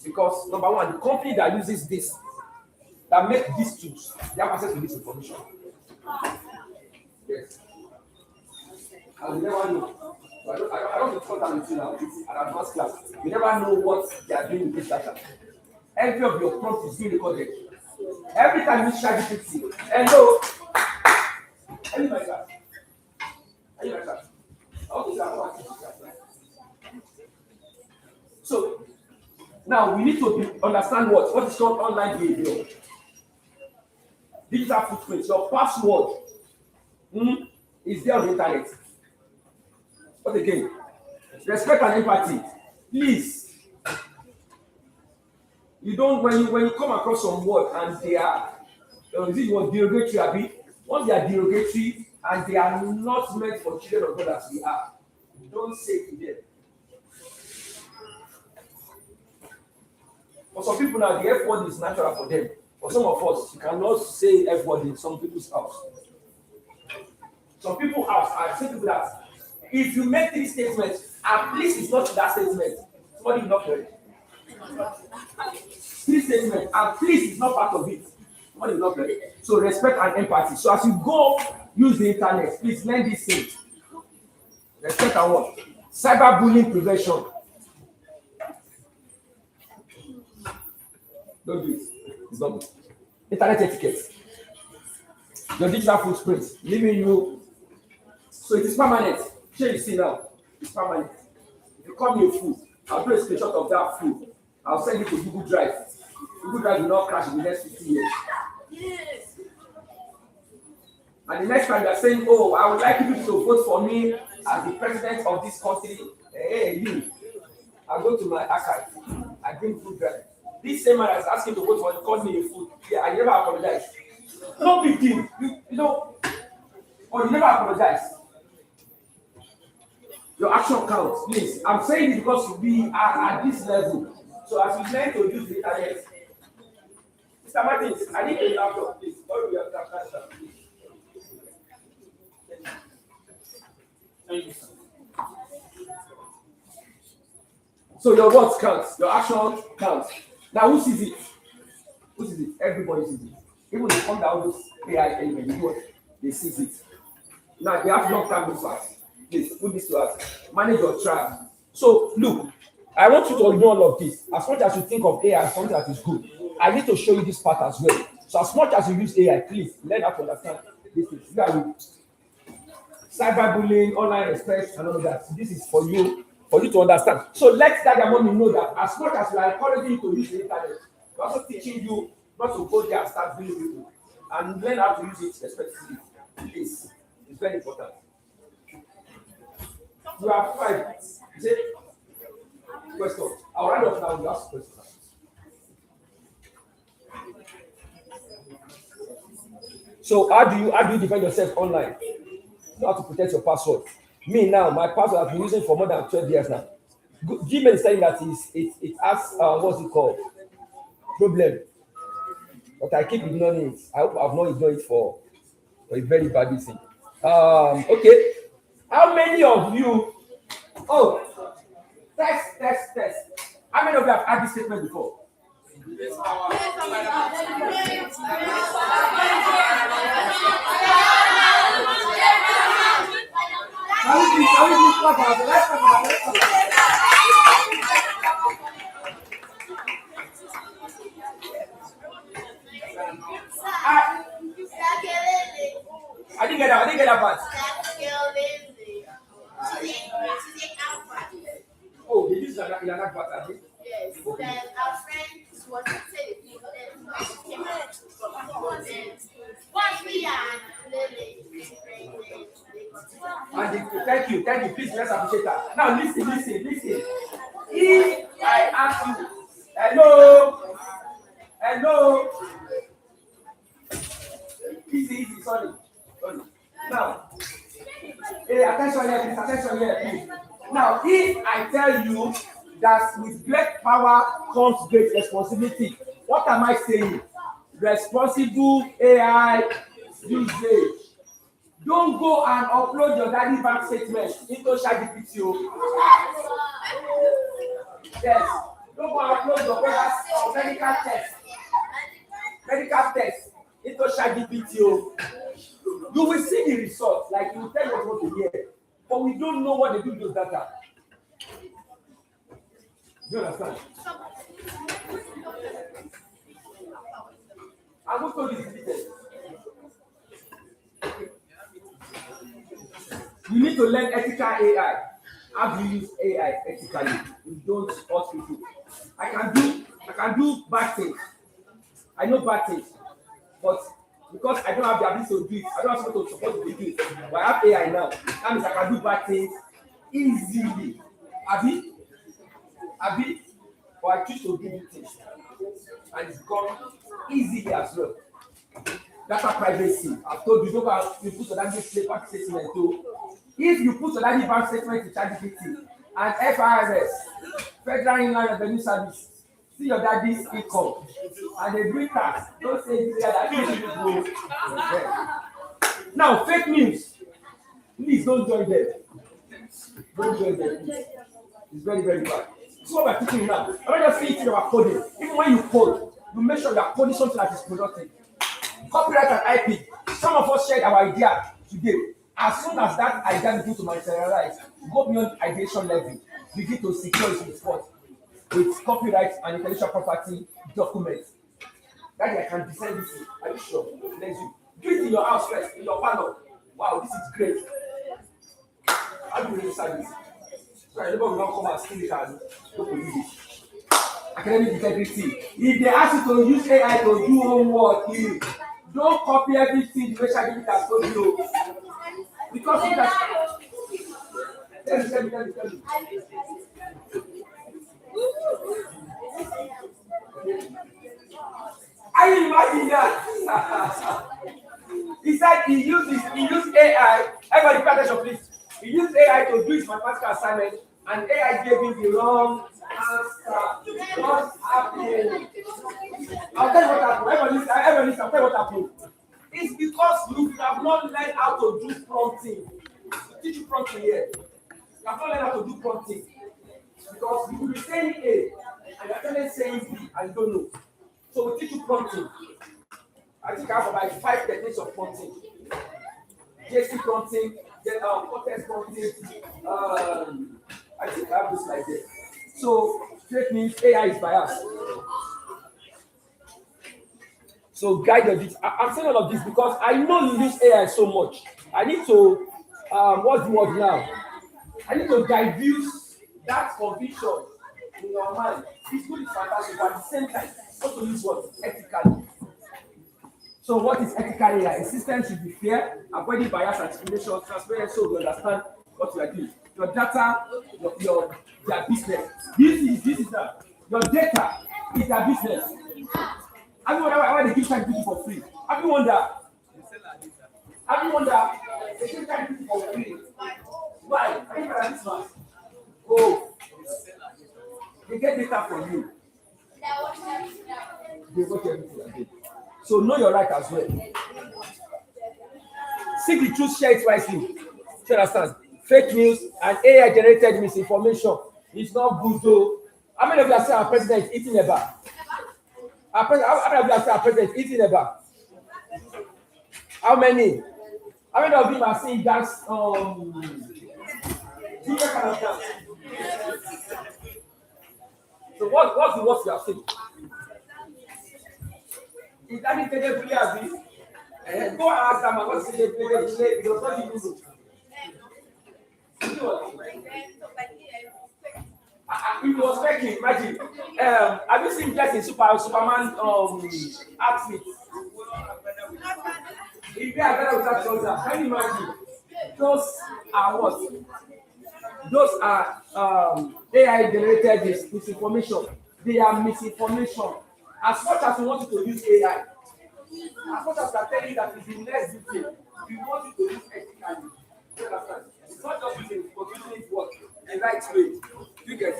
Because number one, the company that uses this, that make these tools, they have access to this information. Yes. And we never know. I don't discuss that with you now. It's an advanced class. You never know what they are doing with this data. Every of your prompts is being recorded. Every time you share GPT, hello. Are you my class? Are you my class? So now we need to understand what is called online behavior. Digital footprint, your password is there on the internet. What again? Respect and empathy. Please. You don't when you come across some word and they are derogatory, once they are derogatory and they are not meant for children of God as we are, don't say it to them. For some people now, the F word is natural for them. For some of us, you cannot say F word in some people's house. Some people's house, I say to that, if you make 3 statements, and please it's not that statement, somebody will not hear it. 3 statements, and please is not part of it. Somebody will not hear it. So respect and empathy. So as you go use the internet, please learn these things. Respect and what? Cyberbullying prevention. Don't do it. It's not good. Internet etiquette. Your digital footprint, leaving you. So it is permanent. Here you see now, it's permanent. If you call me a fool, I'll do a screenshot of that fool. I'll send it to Google Drive. Google Drive will not crash in the next 50 years. Yes. And the next time you're saying, oh, I would like you to vote for me as the president of this country. Hey, you. I'll go to my archive. I bring Google Drive. This same man is asking to vote for you, called me a fool. Yeah, I never apologize. No big deal. You know, or you never apologize. Your action counts, please. I'm saying it because we are at this level. So as we learn to use the internet, Mr. Martins, I need a laptop, please. Or we have that, please. Thank you. So your words count, your action counts. Now who sees it? Who sees it? Everybody sees it. Even the come down those AI element, they see it. Now they have long-term results. Please put this to us. Manage your trial. So look, I want you to know all of this. As much as you think of AI as something that is good, I need to show you this part as well. So as much as you use AI, please learn how to understand this thing. You got it. Cyberbullying, online respect, and all of that. This is for you for you to understand. So let dad and mommy know that as much as we are encouraging you to use the internet, we're also teaching you not to go there and start bullying people and learn how to use it respectfully. It's very important. You have 5. Is it? Question. I'll round up now. You ask questions. So how do you defend yourself online? You know how to protect your password. Me now, my password I've been using for more than 12 years now. Gmail is saying that it has what's it called? Problem. But I keep ignoring it. I hope I've not ignored it for a very bad reason. Okay. How many of you? Oh, test. How many of you have had this statement before? I didn't get that part. Oh, they use an advert, I think. Yes, then our friend was saying once we are Thank you. Please, let's appreciate that. Now, listen. If I ask you, hello, easy, sorry. Now, attention here, please. Now, if I tell you that with great power comes great responsibility, what am I saying? Responsible AI usage. Don't go and upload your daddy bank statement into ChatGPT. Yes. Don't go and upload your brother's medical test into ChatGPT. You will see the results, like you will tell us what to hear, but we don't know what they do with those data. Do you understand? I'm going to told you this detail. You need to learn ethical AI. How do you use AI ethically? You don't hurt people. I can do bad things. I know bad things, but because I don't have the ability to do it, I don't have someone to support me to do it. But I have AI now. That means I can do bad things easily. Abi, but I choose to do good things, and it's gone easily as well. Data privacy. I've told you, you put your daddy bank statement too. If you put your daddy bank statement to ChatGPT and FIRS, Federal Inland Revenue Service, see your daddy's income and they bring tax, don't say this guy that you go. Yeah. Now, fake news. Please don't join them. Don't join them, please. It's very, very bad. This is what we're teaching now. I'm not just saying it about coding. Even when you code, you make sure you are coding something that is productive. Copyright and IP. Some of us shared our idea today. As soon as that idea begins to materialize, go beyond ideation level, begin to secure it with copyright and intellectual property documents. That I can design this. Are you sure? Let's do it in your house first, in your parlor. Wow, this is great. How do you register this? So I never will not come and steal it and go to use it. Academic integrity. If they ask you to use AI to do homework, don't copy everything the way ChatGPT has told you. Because you can. Tell me. I imagine that. He said he used AI. Everybody pay attention, please. He used AI to do his mathematical assignment, and AI gave him the wrong answer. What's happening? I'll tell you what happened. Everybody listen. I'll tell you what happened. It's because you have not learned how to do prompting. We teach you prompting here. You have not learned how to do prompting. Because you will be saying A, and you're actually saying B, and you don't know. So we teach you prompting. I think I have about 5 techniques of prompting. JC prompting, then context prompting. I think I have this like this. So fake means AI is biased. So guide your bit. I'm saying all of this because I know you use AI so much. I need to what's the word now? I need to that conviction in your mind is good, it's fantastic, but at the same time, also use what? Ethically. So what is ethical AI? A system should be fair, avoiding bias and discrimination, transparent, so you understand what you are doing. Your data, their business. This is that. Your data is their business. Have you wonder why they give time people for free? Have you wonder? Have you wonder? They give time people for free. Why? Are you better this man? Oh, they get data from you. They watch everything again. So know your right as well. Seek the truth, share it wisely. You understand? Fake news and AI generated misinformation is not good though. How many of you are saying our president is eating a bar? How many of you are saying our president is eating a bar? How many? How many of you are seeing dance different kind of dance? So what's the worst you have seen? Is that it taken fully as this? Go and ask them what's the play. It was not even good. It was faking, imagine. Have you seen guys in Superman outfit? If they are better with that shoulder, can you imagine? Those are what? Those are AI generated misinformation. They are misinformation. As much as we want you to use AI, as much as I tell you that it's the next detail, we want you to use ethically. You understand? It's not just using it, but using it what? The right way. You get it?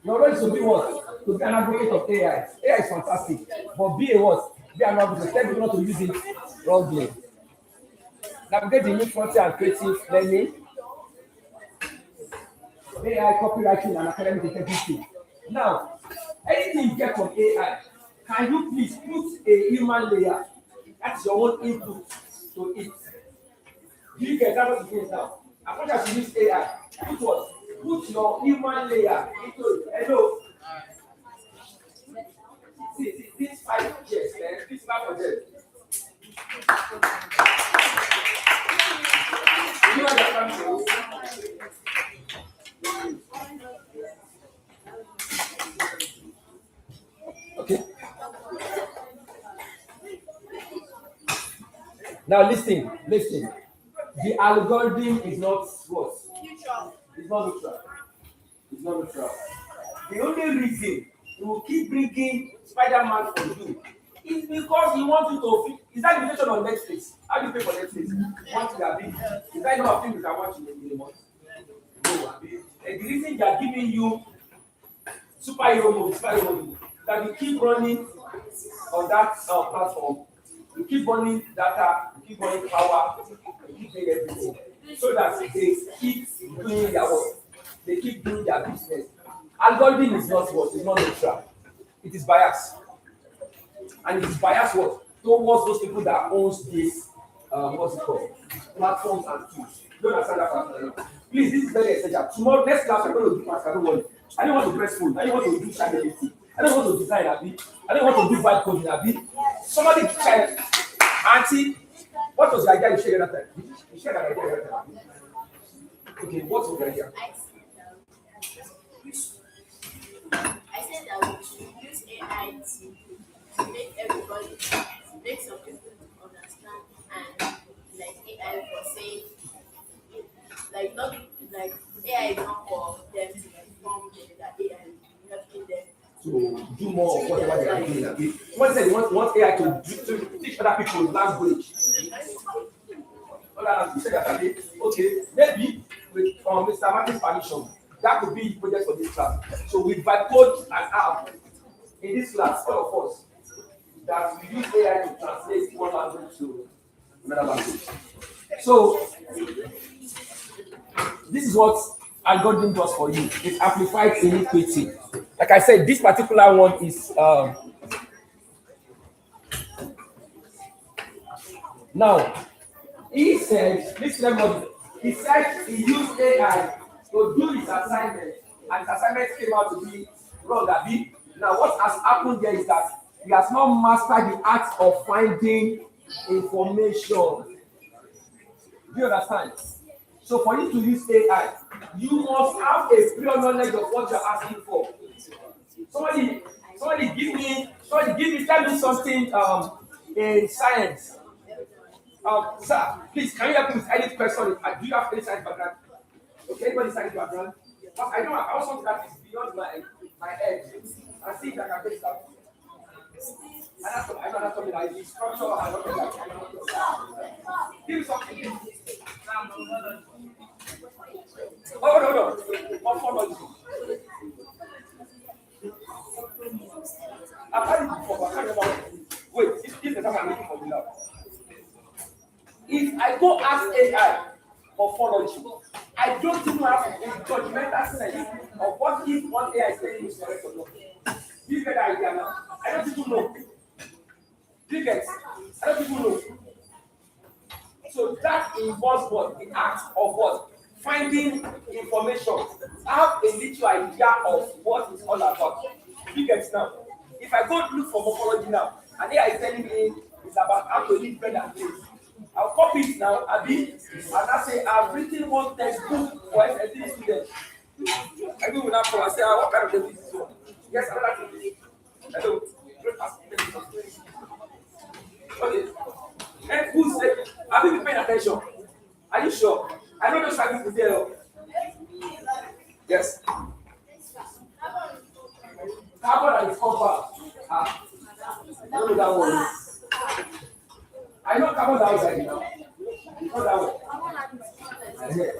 You're ready to be what? To be an advocate of AI. AI is fantastic. But be a what? Be an advocate. Tell people not to use it wrongly. Navigate the new frontier and creative learning. AI, copywriting, and academic integrity. Now, anything you get from AI, can you please put a human layer? That's your own input to it. Do you get that what it means now? As much as you use AI, put what? Put your human layer into it. Hello. See, these 5 years, this 5 of them. You understand? Okay. Now listen. The algorithm is not what? It's not neutral. It's not neutral. The only reason he will keep bringing Spider-Man for you is because he wants you to feel. Is that invitation on Netflix? How do you pay for Netflix? What you are being? Is that enough things you can watch in the month? No. And the reason they are giving you superhero movie, that you keep running on that platform, you keep running data, you keep running power, you keep doing everything, so that they keep doing their work, they keep doing their business. Algorithm is not what? It's not neutral. It is biased, and it is biased what? Towards those people that owns this what's it called? Platforms and tools. You don't understand that part? Please, this is very essential. Tomorrow, next class, we're going to do math. Don't worry. I don't want to press phone. I don't want to do strategy. I don't want to design a bit. I don't want to do vibe coding a bit. Somebody check. Auntie, what was the idea you shared that time? You shared that idea that time. Okay, what was the idea? I said that we should use AI to make everybody, make some people understand and like AI for saying, like not like AI is not for them to inform them that AI is helping them. To do more of whatever they are doing. Okay? Someone said you want AI to teach other people language. You said that, okay, maybe with Mr. Martin's permission, that could be the project for this class. So we code an app in this class, all of us, that we use AI to translate one language to another language. So this is what algorithm does for you. It amplifies iniquity. Like I said, this particular one is now. He said, he said he used AI to do his assignment, and his assignment came out to be wrong. Now, what has happened there is that he has not mastered the art of finding information. Do you understand? So for you to use AI, you must have a prior knowledge of what you're asking for. Somebody tell me something in science. Sir, please, can you help me with any question? Do you have any science background? Okay, anybody science background? But I don't have, I want something that is beyond my head. And see if I can take that. I know that's something like this. Structure, I don't know that. Give me something. Oh, no. One formology. I've had it before, but I can't remember. Wait, this is the time I'm looking for you now. If I go ask AI for formology, I don't even have a judgmental sense of what if what AI is saying is correct or not. Do you get the idea now? I don't even know. Do you get? I don't even know. So that involves what? The act of what? Finding information. Have a little idea of what it's all about. Do you get now? If I go look for morphology now, and AI is telling me it's about how to live better place, I'll copy it now, Abi, and I say I've written one textbook for SSD students. I will now come and say, what kind of textbook is this one? Yes, another thing. Hello. Okay. And who said, have you been paying attention? Are you sure? I know those things is there. Yes. Carbon and its compound. I don't know that one. I know carbon dioxide now. You know that one. Yes.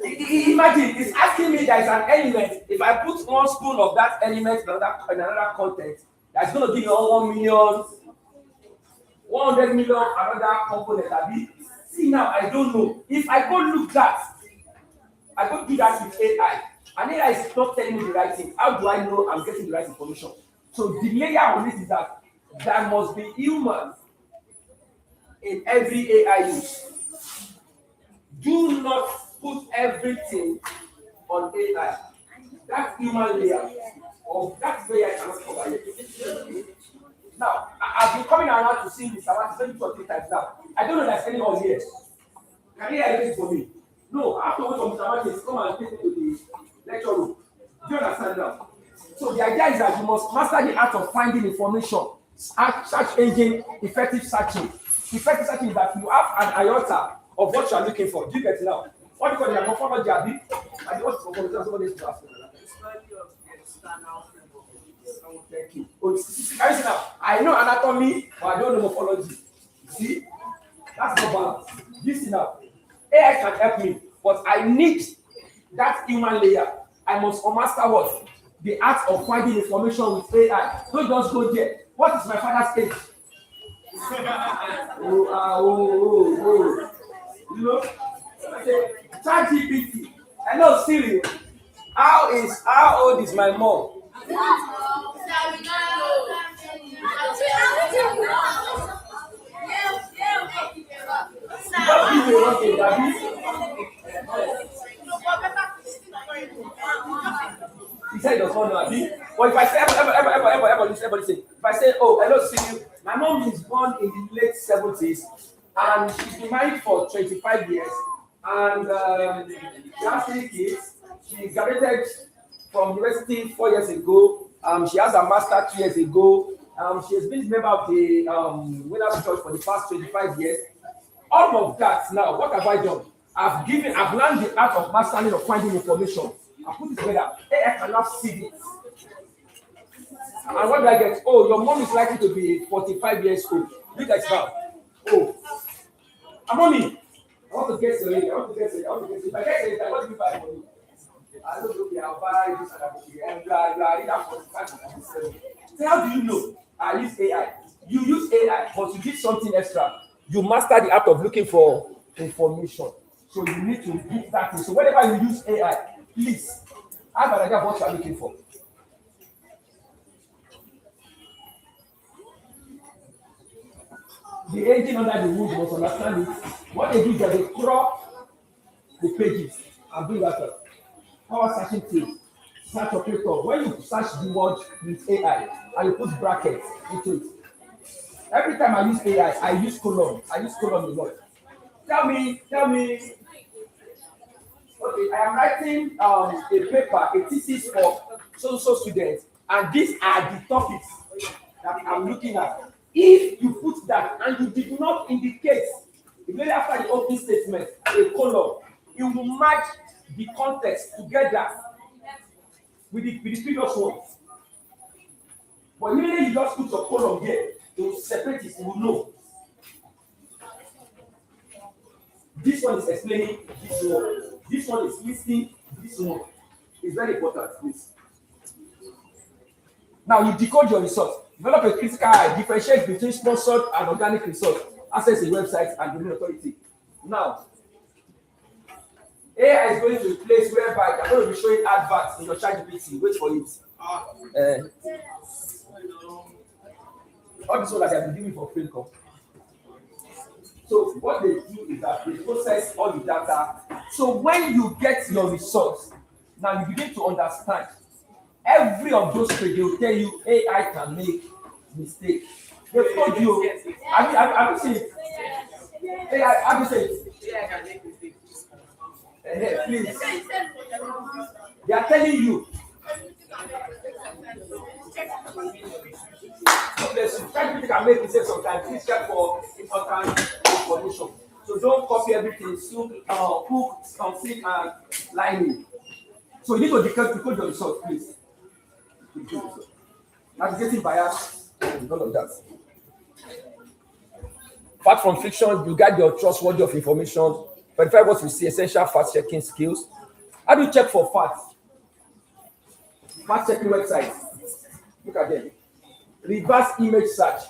Imagine it's asking me there is an element. If I put one spoon of that element in another content, that's going to give you 1 million, 100 million another component. See now, I don't know. If I go look that, I go do that with AI, and AI is not telling me the right thing. How do I know I'm getting the right information? So the layer on it is that there must be human in every AI use. Do not put everything on AI. That human layer, or that layer cannot cover it. Now, I've been coming around to see Mr. Martin 2 or 3 times now. I don't know if there's anyone here. Can you hear it for me? No, I have to wait for Mr. Martin to come and take me to the lecture room. Do you understand now? So the idea is that you must master the art of finding information. Search engine, effective searching. Effective searching is that you have an iota of what you are looking for. Do you get it now? What do you call it? Morphology, Abi? And what's morphology? Somebody is to ask me. Thank you. Oh, see, now, I know anatomy, but I don't know morphology. See? That's not balance. Listen now. AI can help me, but I need that human layer. I must master what? The art of finding information with AI. Don't just go there. What is my father's age? You know? ChatGPT. Hello Siri. How old is my mom? Just give me one thing, he said he does not know, Abi. But if I say ever, everybody say, if I say, oh, hello, Siri, my mom is born in the late 70s, and she's been married for 25 years, and she has 3 kids. She graduated from university 4 years ago. She has a master 2 years ago. She has been a member of the Winners Church for the past 25 years. All of that now, what have I done? I've learned the art of mastering of finding information. I put it together. AI cannot see it. And what do I get? Oh, your mom is likely to be 45 years old. Look at that. Oh, mommy, I want to get to it. If I get to it, I want to buy for you. I don't know, I'll buy this and you are either 45 or 47. So how do you know? I use AI. You use AI, but you did something extra. You master the art of looking for information. So you need to do that thing. So whenever you use AI, please have an idea of what you are looking for. The engine under the wood must understand it. What they do is that they crawl the pages and bring that up. Power searching tools, search operator. When you search the word with AI and you put brackets into it, every time I use AI, I use column. I use column a lot. Tell me. Okay, I am writing a paper, a thesis for so students, and these are the topics that I'm looking at. If you put that and you did not indicate immediately after the opening statement a column, it will match the context together with the previous one. But immediately you just put your column here, it will separate it, you will know. This one is explaining this one. This one is listing this one. It's very important, please. Now you decode your results. Develop a critical eye. Differentiate between sponsored and organic results. Access a website and domain authority. Now, AI is going to a place whereby they're going to be showing adverts in your ChatGPT. Wait for it. All this one that they have been giving for free call. So what they do is that they process all the data. So when you get your results, now you begin to understand every of those things. They will tell you AI can make mistakes. They told you. Have you seen it? AI, have you seen it? AI can make mistakes. Please. They are telling you. ChatGPT can make mistakes sometimes. Please check for important information. So don't copy everything. Hook, conflict, and lining. So you need to decode your results, please. Navigating bias and all of that. Apart from fiction, you guide your trustworthy of information. Verify what you see. Essential fact-checking skills. How do you check for facts? Fact-checking websites. Look at them. Reverse image search.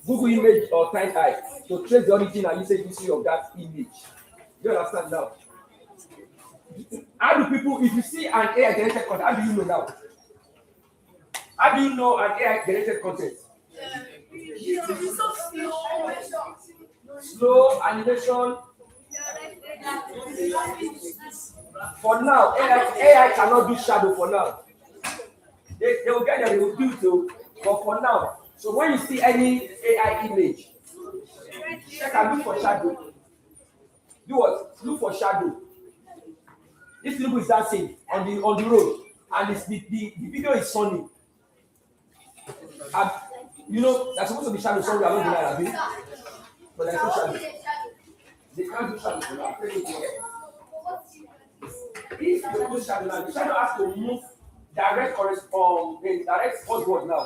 Google image or Time Eye to trace the origin and usage history of that image. Do you understand now? How do people, if you see an AI generated content, how do you know now? How do you know an AI generated content? Slow animation. For now, AI cannot do shadow for now. They will get there, they will do it too. But for now, so when you see any AI image, check and look for shadow. Do what? Look for shadow. This people is dancing on the road, and the video is sunny. And you know there's supposed to be shadow somewhere along the line, but there's no shadow. They can't do shadow for now. If they do shadow now, the shadow has to move direct buzzword now.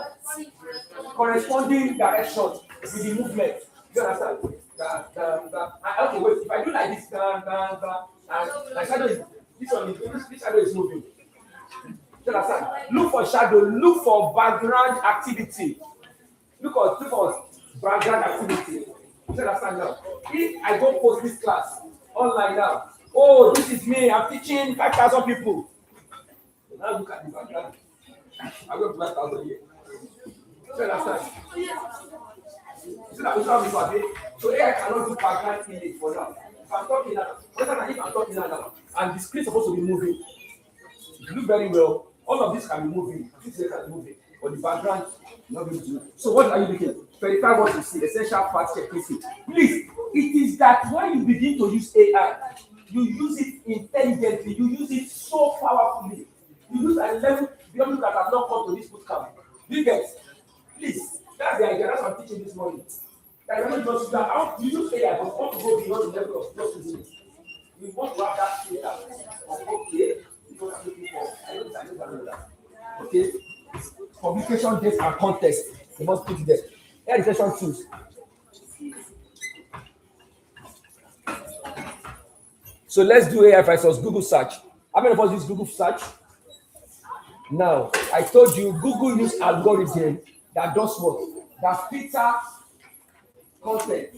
Corresponding direction with the movement. You understand? Okay, wait. If I do like this, and my shadow is this shadow is moving. You understand? Look for shadow. Look for background activity. Look for background activity. You understand now? If I go post this class online now, oh, this is me. I'm teaching 5,000 people. Now look at the background. I'm going to 5,000 here. You understand? So that we have this one. So AI cannot do background image for now. If I'm talking now, and the screen is supposed to be moving, if you look very well, all of this can be moving. This can be moving, but the background is not going to move. So what are you looking? Verify what you see. Essential fact checking. Please, it is that when you begin to use AI, you use it intelligently. You use it so powerfully. You use a level beyond people that have not come to this bootcamp. You get, please. That's the idea. That's what I'm teaching this morning. That you're not just that. You use AI, but want to go beyond the level of just using it. We want to have that fear of okay, you know what I'm looking for. I know that. Okay. Publication date and context. You must put it there. AI detection tools. So let's do AI versus Google search. How many of us use Google search? Now, I told you Google use algorithm that does what? That filter content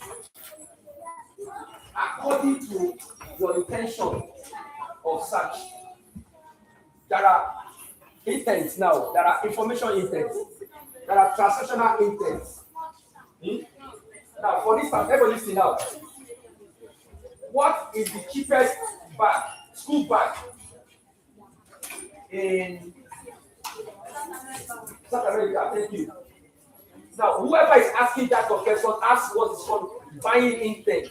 according to your intention of search. There are intents now. There are information intents. There are transactional intents. Now, for this, everybody listen now. What is the cheapest bag school bag in South America. Thank you. Now, whoever is asking that question, ask what is called buying intent.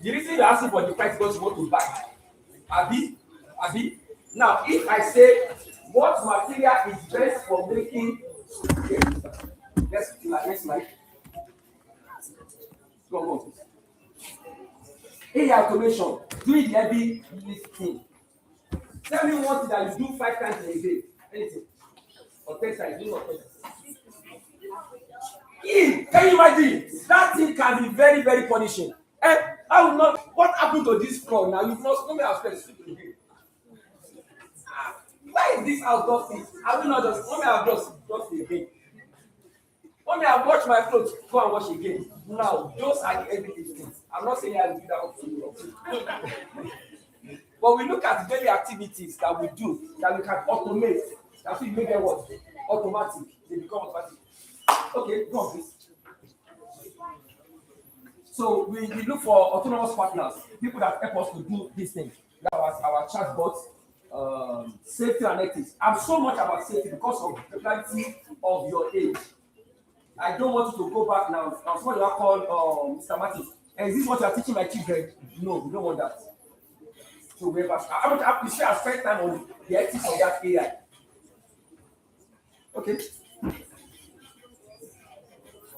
The reason you're asking for the price because you want to buy. Abi. Now, if I say what material is best for making, okay, let's like, go on. AI automation, doing the heavy lifting. Tell me one thing that you do 5 times in a day. Anything. Or 10 times, do not 10 times. Can you imagine? That thing can be very, very punishing. And I will not. What happened to this fraud now? You've lost. No me have spent sleep again. Why is this house dusty? I will not just. No me have just again. No me have washed my clothes. Go and wash again. Now those are the everyday things. I'm not saying I will do that up to you. But we look at daily activities that we do that we can automate. That we make them what? Automatic. They become automatic. Okay, go on please. So we look for autonomous partners, people that help us to do these things. That was our chatbot, safety and ethics. I'm so much about safety because of the clarity of your age. I don't want you to go back now. Now, somebody will call Mr. Martin. And is this what you are teaching my children? No, we don't want that. So we have I appreciate I spend time on the ethics of that AI. Okay.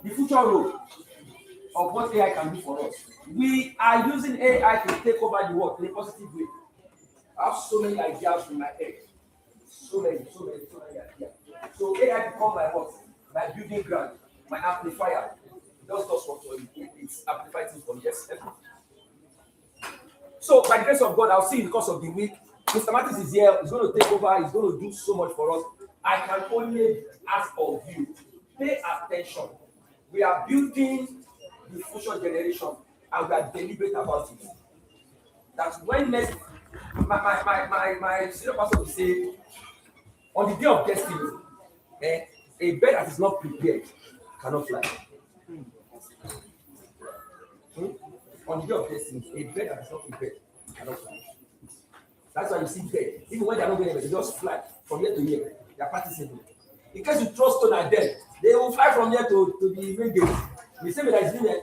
The future role of what AI can do for us. We are using AI to take over the world in a positive way. I have so many ideas in my head. So many ideas. So AI become my what? My building ground, my amplifier. It does what it's amplified things for me. Yes. So by the grace of God, I'll see because of the week. Mr. Mattis is here, he's going to take over, he's going to do so much for us. I can only ask of you, pay attention. We are building the future generation and we are deliberate about it. That's when next my senior pastor will say, on the day of destiny, a bird that is not prepared cannot fly. On the day of destiny, a bird that is not prepared cannot fly. That's why you see birds, even when they are not going anywhere, they just fly from year to year. They are practicing. In case you throw stone at them, they will fly from here to the main gate. The same way that is doing there,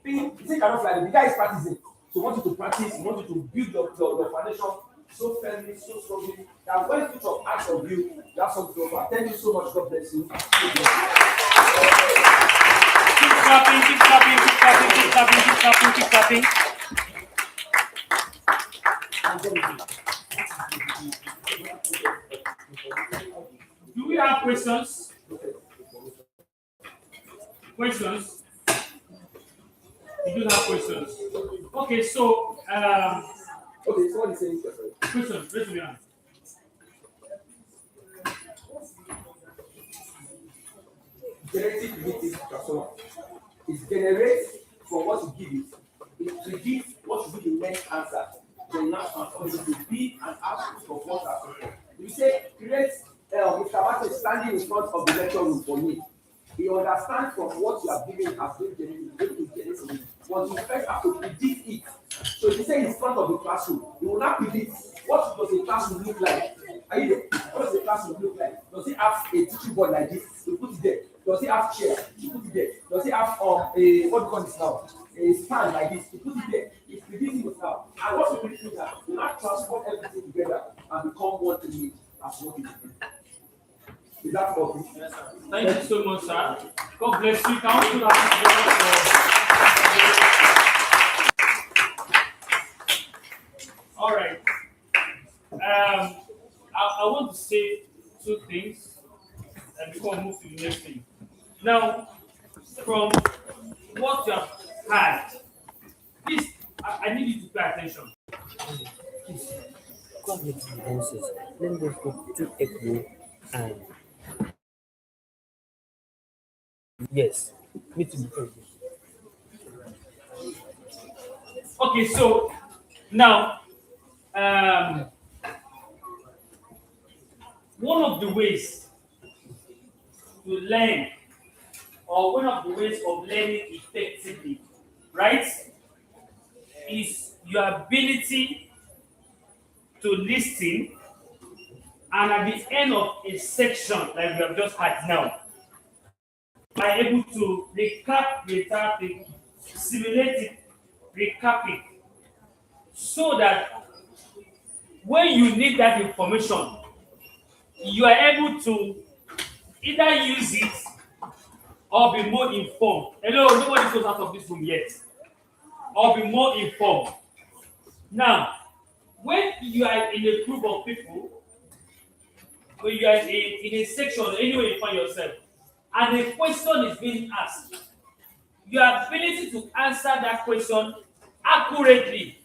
you think cannot fly. The guy is practicing. So you want you to practice, you want you to build your foundation so firmly, so strongly, that when future asks of you, you have something to offer. Thank you so much. God bless you. Keep clapping. Do we have questions? Questions? You do have questions. Okay, so Okay, so what is saying? questions, raise your hand. Generative predictive transformer. It generates from what you give it. It predicts what should be the next answer. The next transform it to be an output of what I said. You say, create Mr. Martin standing in front of the lecture room for me. He understands from what you are giving as being generated. But you first have to predict it. So if you say in front of the classroom, you will not predict what does a classroom look like. Are you there? What does a classroom look like? Does it have a teaching board like this? You put it there. Does it have chair? You put it there. Does it have a what do you call this now? A stand like this? You put it there. It's predicting it now. And what you predict is that you not transform everything together and become what you need as what it is. Is that copy? Yes, sir. Thank you so much, sir. God bless you. Can we do that? All right. I want to say two things and before I move to the next thing. Now, from what you have heard, please, I need you to pay attention. Please, go ahead to the answers. Let me just go to echo and yes, me too. Okay, so now, one of the ways to learn, or one of the ways of learning effectively, right, is your ability to listen, and at the end of a section like we have just had now, are able to recap the entire thing, simulate it, recap it, so that when you need that information, you are able to either use it or be more informed. Hello, nobody goes out of this room yet. Or be more informed. Now, when you are in a group of people, when you are in a section, anywhere you find yourself, and a question is being asked, your ability to answer that question accurately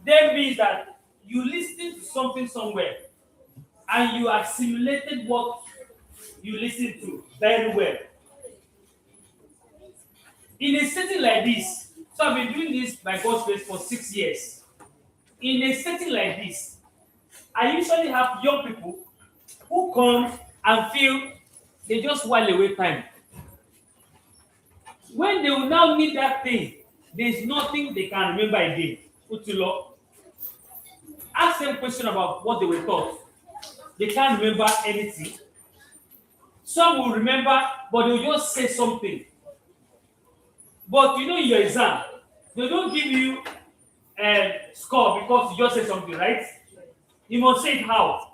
then means that you listen to something somewhere and you have simulated what you listen to very well. In a setting like this, so I've been doing this by God's grace for 6 years. In a setting like this, I usually have young people who come and feel they just while away time. When they will now need that thing, there is nothing they can remember again. Utulo, ask them question about what they were taught. They can't remember anything. Some will remember, but they will just say something. But you know, in your exam, they don't give you a score because you just say something, right? You must say it how?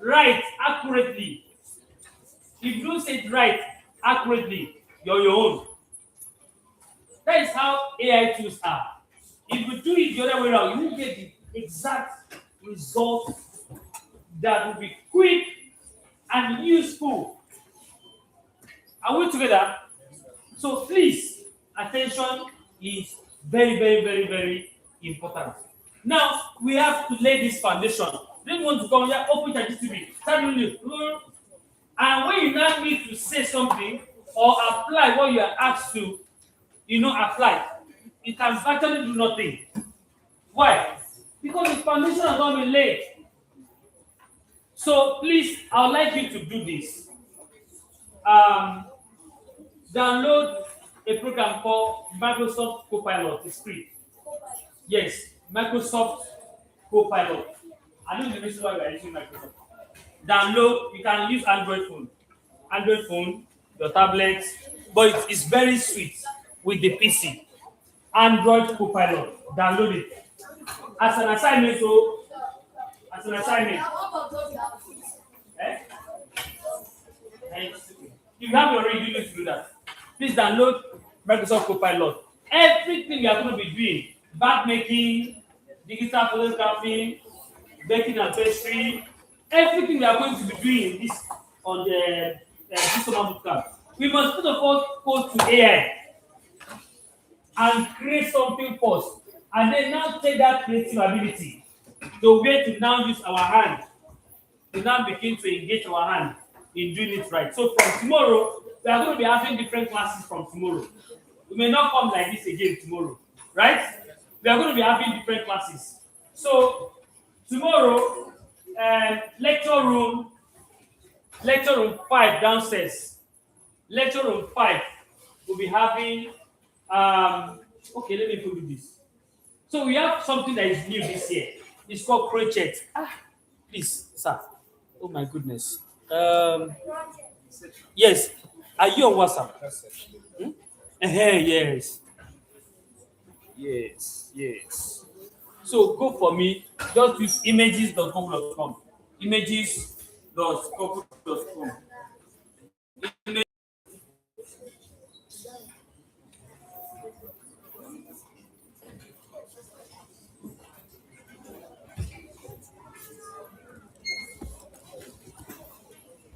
Right, accurately. If you don't say it right, accurately, you're your own. That is how AI tools are. If you do it the other way around, you will get the exact result that will be quick and useful. Are we together? So please, attention is very, very, very, very important. Now we have to lay this foundation. Don't want to come here, open ChatGPT, start doing it. And when you now need to say something or apply what you are asked to, apply, you can virtually do nothing. Why? Because the foundation has not been laid. So please, I would like you to do this. Download a program called Microsoft Copilot. It's free. Yes, Microsoft Copilot. I know the reason why we are using Microsoft. Download, you can use Android phone, your tablet, but it's very sweet with the PC. Android Copilot. Download it. As an assignment, Eh? If you have your already, you need to do that. Please download Microsoft Copilot. Everything you are going to be doing, bag making, digital photographing, baking and pastry, everything we are going to be doing this on the this summer bootcamp. We must first of all go to AI and create something first, and then now take that creative ability to where to now use our hand to now begin to engage our hand in doing it right. So from tomorrow, we are going to be having different classes from tomorrow. We may not come like this again tomorrow, right? We are going to be having different classes. So tomorrow, lecture room 5 downstairs. Lecture room 5 will be having. Okay, let me put this. So we have something that is new this year. It's called crochet. Please, sir. Oh my goodness. Yes. Are you on WhatsApp? Yes. Yes. So go for me. Just use images.google.com. Images.google.com.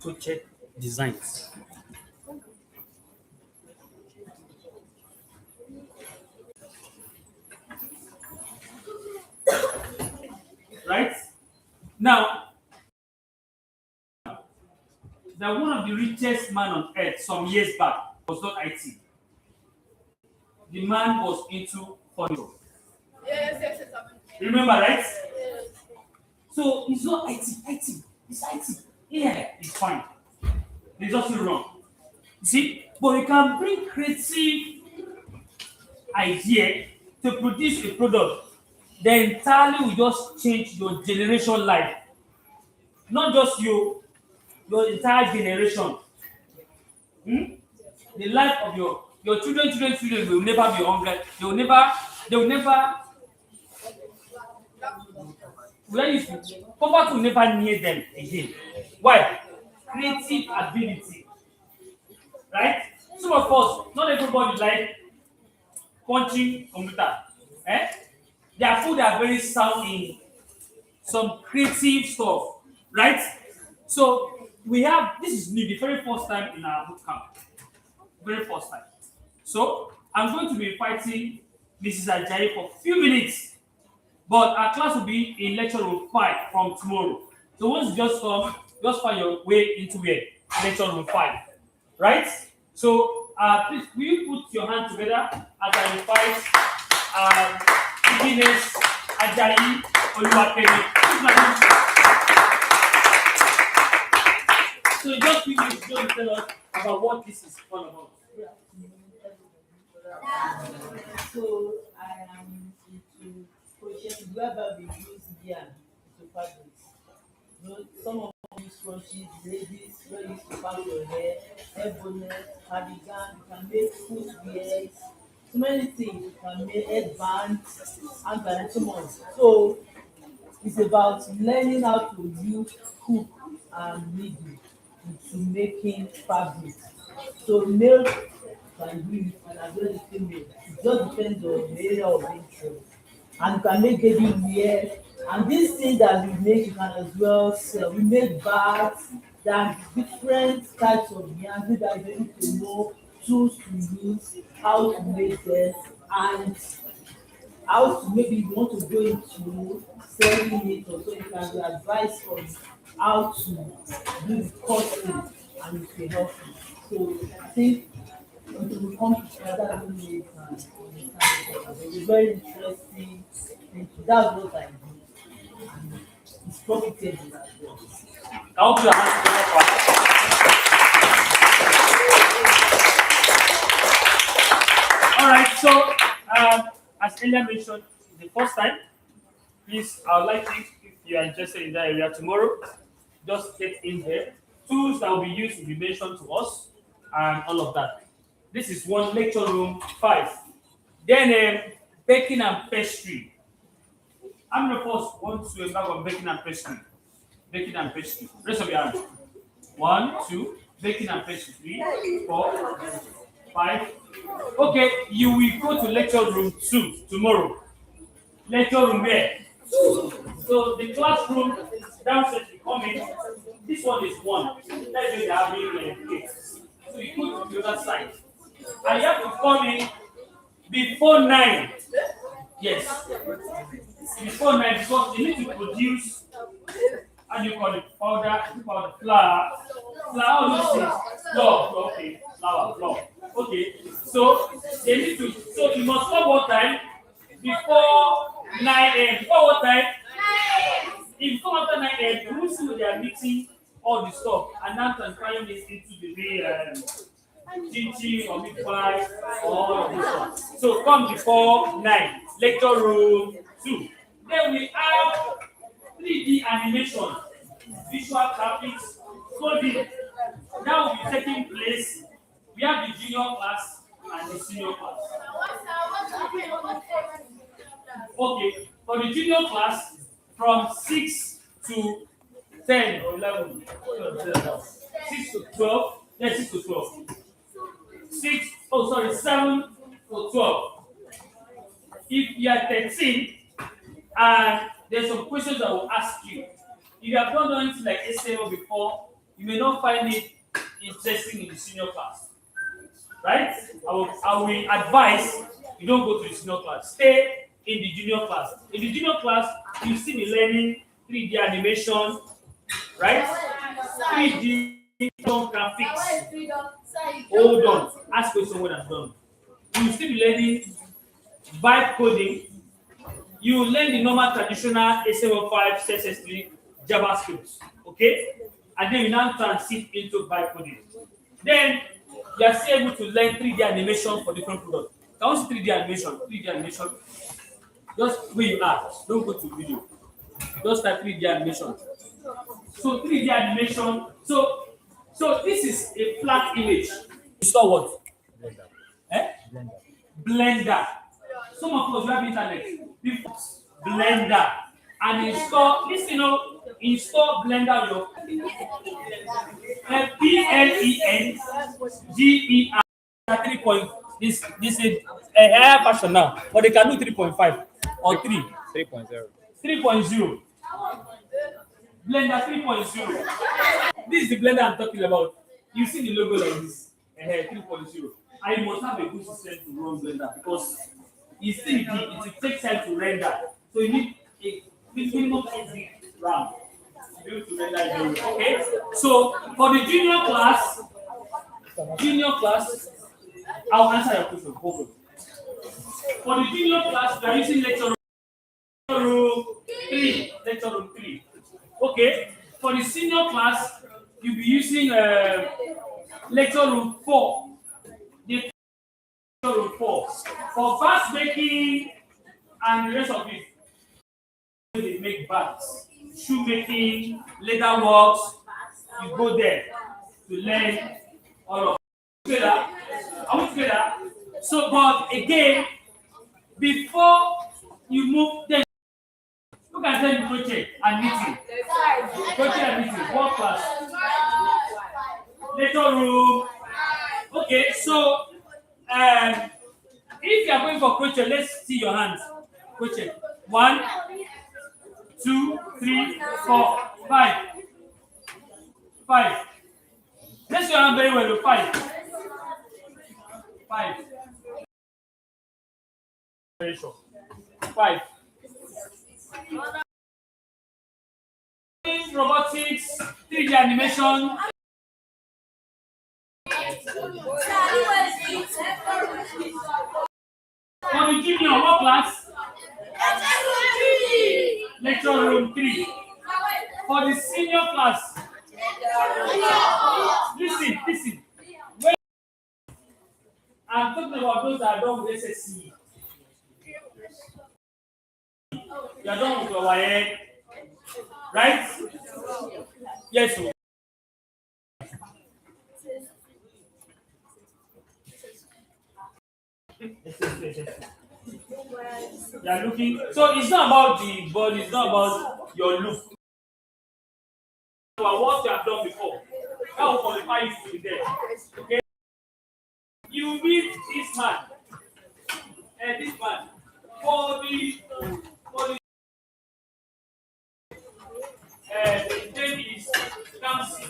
To check designs. Right? Now, that one of the richest man on earth some years back was not IT. The man was into furniture. Yes. Remember, right? So it's not IT. It's IT. Yeah, it's fine. There's nothing wrong. You see, but you can bring creative idea to produce a product then entirely will just change your generation life. Not just you, your entire generation. Hmm? The life of your children will never be hungry. They will never where you poverty will never near them again. Why? Creative ability, right? Some of us, not everybody like punching computer. Eh? Their food are very sound in some creative stuff, right? So we have this is new, the very first time in our bootcamp, very first time. So I'm going to be inviting Mrs. Ajayi for a few minutes, but our class will be in lecture room 5 from tomorrow. So once you just come, just find your way into where lecture room 5, right? So please, will you put your hand together as I invite Beginners Ajayi Oluwakemi. So just quickly going to tell us about what this is all about. So I am into crochet wherever we use yarn to fabrics. You know, some of these crochet ladies where you used to pack your hair bonnet, cardigan, you can make footwear, so many things. You can make headbands, and so on. So it's about learning how to use hook and needle to making fabric. So male can do it and as well as female. It just depends on the area of interest. And you can make baby wear. And these things that we make, you can as well sell. We make bags. There are different types of yarn that you need to know tools to use, how to make them, and how to maybe you want to go into selling it or so you can be advised on how to do the costing and it will help you. So I think until we come together we can understand each other. It's a very interesting thing. That's what I do. And it's profitable as well. I hope you are hands together. All right. So as earlier mentioned, it's the first time. Please, I would like to, if you are interested in that area tomorrow, just get in here. Tools that will be used will be mentioned to us and all of that. This is one lecture room 5. Then baking and pastry. How many of us want to embark on baking and pastry? Baking and pastry. Raise up your hand. 1, 2. Baking and pastry. 3, 4, 5. Okay, you will go to lecture room 2 tomorrow. Lecture room where? So the classroom downstairs you come in. This one is 1. That's where they are having kids. So you go to the other side. And you have to come in before 9. Yes. Before 9 because you need to produce, how do you call it? Powder, flour, all those things. Flour, okay. Flour. Okay. So they need to, so you must come what time? Before 9 a.m. Before what time? If you come after 9 a.m., you will see where they are mixing all the stuff and now transferring it into the way chinchin or meat pie or all of this stuff. So come before 9. Lecture room 2. Then we have 3D animation, visual graphics, coding. That will be taking place. We have the junior class and the senior class. Okay, for the junior class, from 6 to 10 or 11, 6 to 12, 6 to 12. 7 to 12. If you are 13, and there's some questions I will ask you. If you have not done anything like SAO before, you may not find it interesting in the senior class. Right? I will advise you don't go to the senior class. Stay in the junior class. In the junior class, you still be learning 3D animation, right? 3D graphics. Hold on. Ask question when I'm done. You still be learning vibe coding. You learn the normal traditional HTML5, CSS3, JavaScript. Okay? And then you now transit into vibe coding. Then you are still able to learn 3D animation for different products. Can we see 3D animation? 3D animation. Just where you are. Don't go to video. Just type 3D animation. So 3D animation. So this is a flat image. Install what? Blender. Eh? Blender. Blender. Some of us who have internet. Before Blender and install. Listen, install Blender on your Blenger 3 point. This is a higher version now, but they can do 3.5 or 3. 3.0. 3.0. Blender 3.0. This is the blender I'm talking about. You see the logo like this. 3.0. And you must have a good system to run Blender because it's 3D. It takes time to render. So you need a minimum 2 RAM to be able to render it. Okay? So for the junior class, I'll answer your question. Hold on. For the junior class, we are using lecture room 3. Lecture room 3. Okay. For the senior class, you'll be using lecture room 4. The lecture room 4. For bags making and the rest of it, they make bags, shoemaking, leather works. You go there to learn all of it. Together. Are we together? So, but again, before you move, then who can tell you project and meeting? Project and meeting, what class? Lecture room. Okay, so if you are going for project, let's see your hands. Project 1, 2, 3, 4, 5. 5. Let's see your hand very well. 5. 5. Very sure. 5. Robotics, 3D animation. For the junior, what class? Lecture room 3. For the senior class, listen. When I'm talking about those that are done with SSC. You are done with your YA, right? Yes. Sir. You are looking. So it's not about the body, it's not about your look. About what you have done before. That will qualify you to be there. Okay? You meet this man. And this man. For the his name is Kamsi.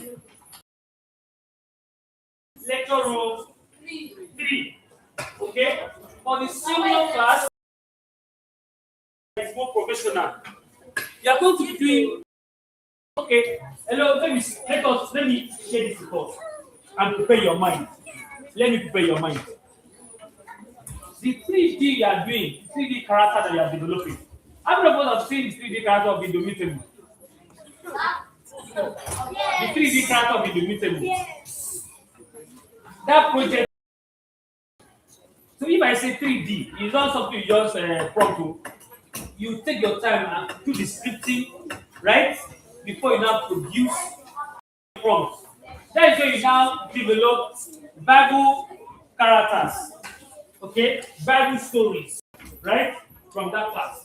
Lecture room 3. Okay? For the senior class, it's more professional. You are going to be doing. Okay. Hello. Let me share this with us and prepare your mind. Let me prepare your mind. The 3D you are doing, 3D character that you are developing. How many of us have seen the 3D character of Indomitable? The 3D character of Indomitable. That project. So if I say 3D, it's not something you just prompt to. You take your time and do the scripting, right? Before you now produce prompts. That is where you now develop Bible characters, okay? Bible stories, right? From that class.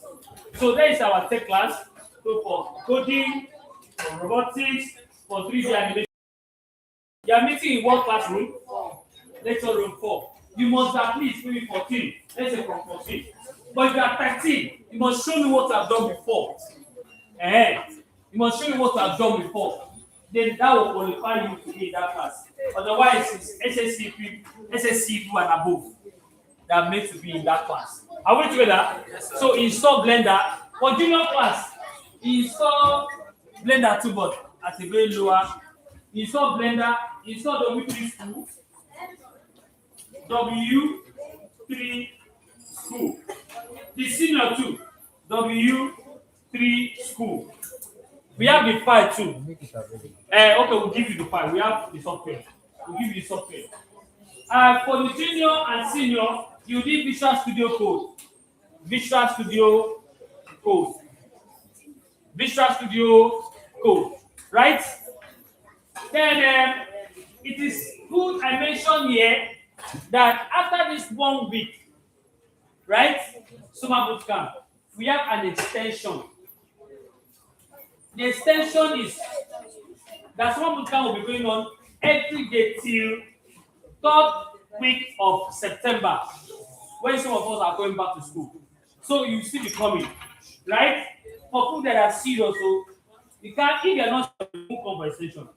So that is our tech class. So for coding, for robotics, for 3D animation. You are meeting in what classroom? Lecture room 4. You must at least maybe 14. Let's say from 14. But if you are 13, you must show me what you have done before. You must show me what you have done before. Then that will qualify you to be in that class. Otherwise, it's SSC2 and above that are made to be in that class. Are we together? So install Blender. For junior class, install Blender 2, but at a very lower. Install Blender. Install W3 School. W3 School. The senior 2. W3 School. We have the file too. Okay, we'll give you the file. We have the software. We'll give you the software. For the junior and senior, you need Visual Studio Code. Visual Studio Code. Visual Studio Code, right? Then it is good I mention here that after this 1 week, right, summer bootcamp, we have an extension. The extension is that summer bootcamp will be going on every day till 3rd week of September, when some of us are going back to school. So you still be coming, right? For people that are serious, so you can't, if you are not sure, you won't come for extension.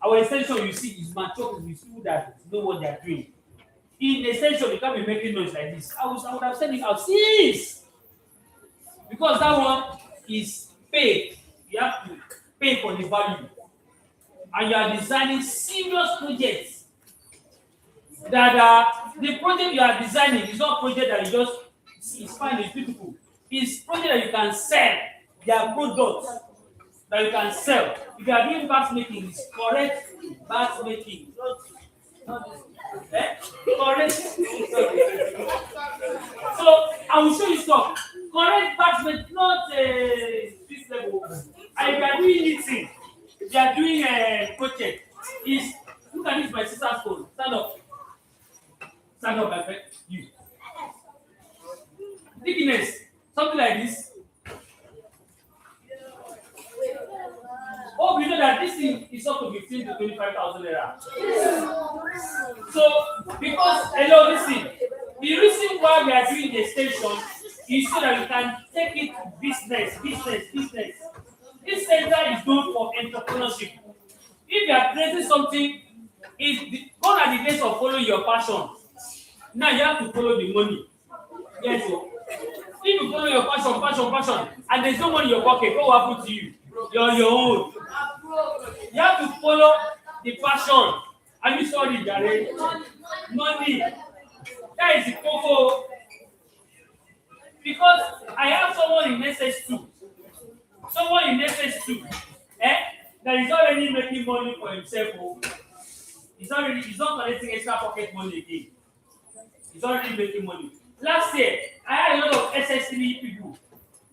Our extension, you see, is mature people, is people that know what they are doing. In extension, you can't be making noise like this. I would have said it out since, because that one is paid. You have to pay for the value, and you are designing serious projects. That the project you are designing is not project that you just it's fine, it's beautiful. It's project that you can sell. Their products that you can sell. If you are doing bags making, it's correct bags making. Correct. So I will show you stuff. Correct bags making, not this level. And if you are doing anything, if you are doing a project, is look at this my sister's phone. Stand up. Stand up, my friend. You. Thickness. Something like this. Oh, we know that this thing is up to 15 to 25,000 naira. So, because, hello, listen. The reason why we are doing the extension is so that we can take it to business. This center is known for entrepreneurship. If you are creating something, gone are the days of following your passion. Now you have to follow the money. Yes, so if you follow your passion, and there's no money in your pocket, what will happen to you? You're on your own. You have to follow the passion. Are you sorry, Gary? Money. That is the cocoa. Because I have someone in SS2. Someone in SS2. That is already making money for himself. He's not collecting extra pocket money again. He's already making money. Last year, I had a lot of SS3 people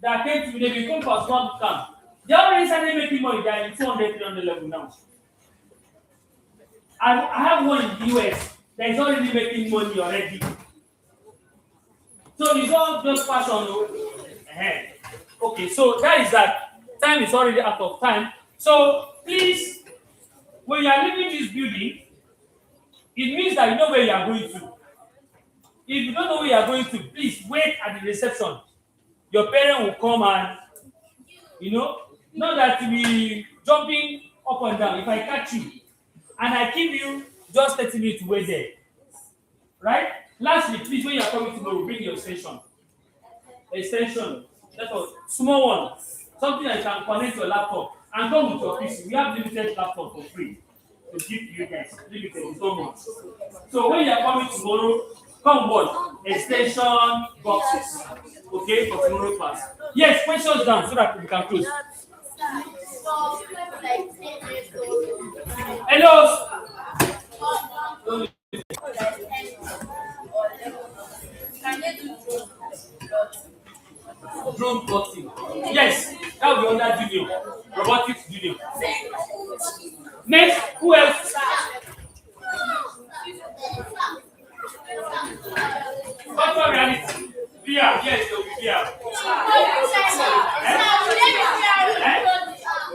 that came to me. They become for small camp. They already started making money. They are in 200, 300 level now. And I have one in the US that is already making money already. So it's all just passion. Okay, so that is that. Time is already out of time. So please, when you are leaving this building, it means that you know where you are going to. If you don't know where you are going to, please wait at the reception. Your parent will come and, not that you be jumping up and down. If I catch you and I give you just 30 minutes to wait there, right? Lastly, please, when you are coming tomorrow, bring your extension. That's all. Small one. Something that you can connect your laptop and come with your PC. We have limited laptop for free to give to you guys. Limited, it's not much. So when you are coming tomorrow, come on, extension boxes. Okay, for tomorrow class. Yes, questions down so that we can close. Hello. Drone plotting. Yes, that will be under junior. Robotics junior. Next, who else? Virtual reality. VR, yes, there will be VR.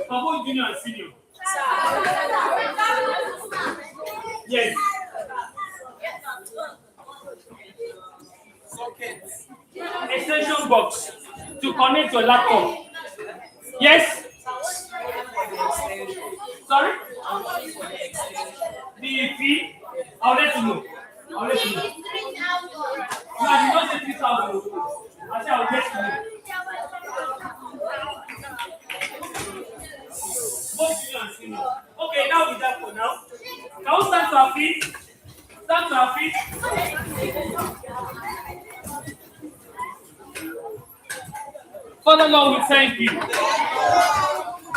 For both junior and senior. Yes. Extension box to connect your laptop. Yes. Sorry? The fee? I'll let you know. No, I did not say 3,000. I said I'll get to you. Both junior and senior. Okay, now we're done for now. Can we stand to our feet? Stand to our feet. Father Lord, we thank you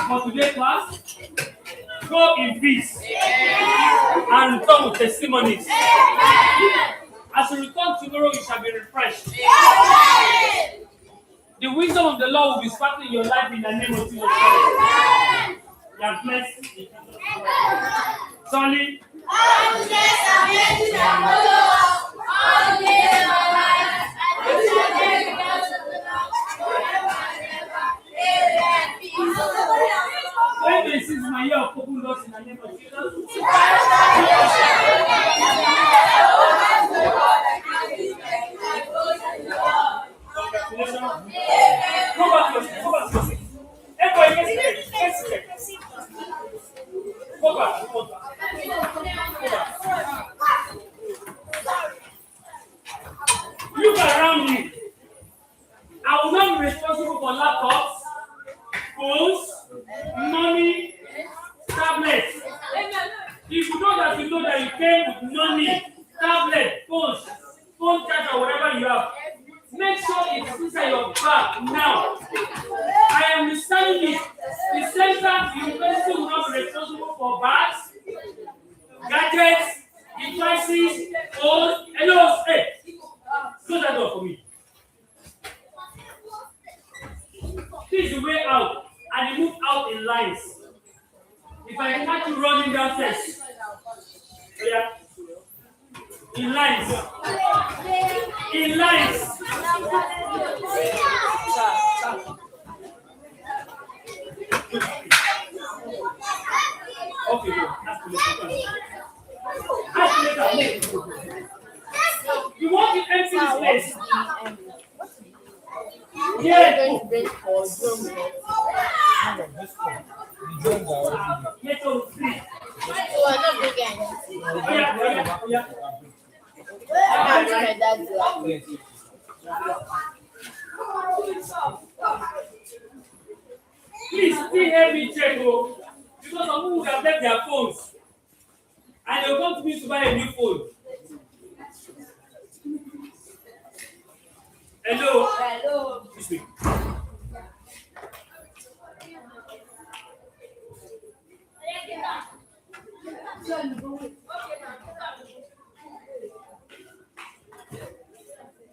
for today's class. Go in peace and return with testimonies. As you return tomorrow, you shall be refreshed. The wisdom of the Lord will be sparkling in your life in the name of Jesus Christ. You are blessed. Sorry. When they see my year of open doors in the name of Jesus. Congratulations. Go back to your seat. Go back to your seat. Everybody get seated. Get seated. Go back. Go back. Look around me. I will not be responsible for laptops, phones, money, tablets. If you know that you came with money, tablet, phones, phone charger, whatever you have, make sure it's inside your bag now. I am understanding this. The center university will not be responsible for bags, gadgets, devices, phones. Hello, hey, close that door for me. This is the way out, and you move out in lines. If I catch you running downstairs, yeah, in lines, in lines. Okay, good. Ask later. You want to empty this place? Yeah. Please still help me check, because some people would have left their phones and they'll come to me to buy a new phone. Hello? Hello. This week.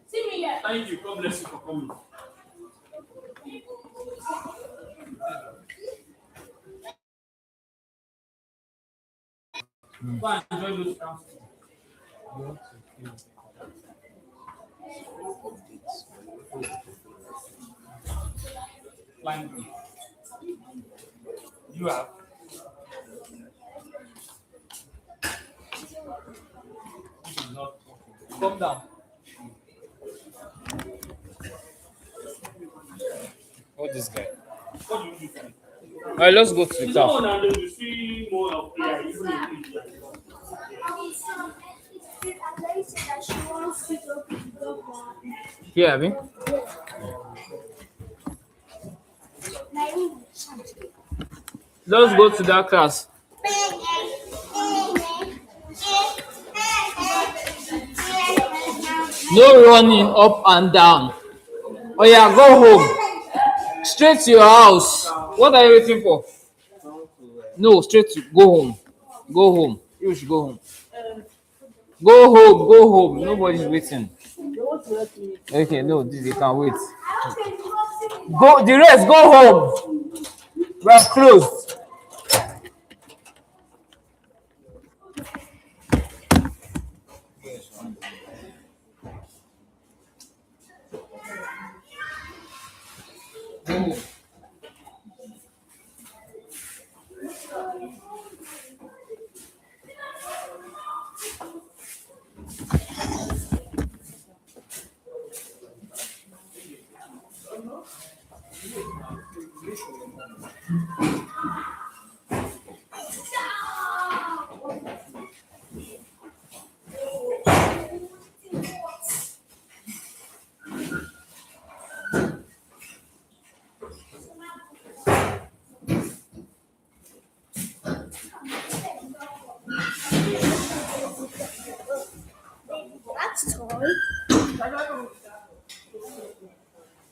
See me here. Thank you. God bless you for coming. Go and enjoy those counts. Flying green. You have. This is not okay. Come down. What this guy? What do you think? All right, let's go to the No, car. now you see more of AI, even in India. Here, Abby. Let's go to that class. No running up and down. Oh yeah, go home. Straight to your house. What are you waiting for? No, straight to go home. Go home. You should go home. Go home. Go home. Nobody's waiting. Okay, no, this they can wait. Go. The rest, go home. We are closed. That's toy.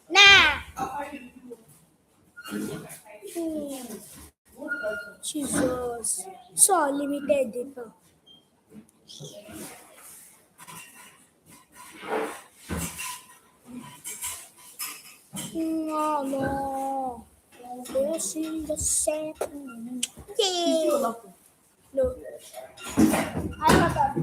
Nah. Jesus. So limited data. No, no. This is the second. Is you Yeah. laughing? No. I got that.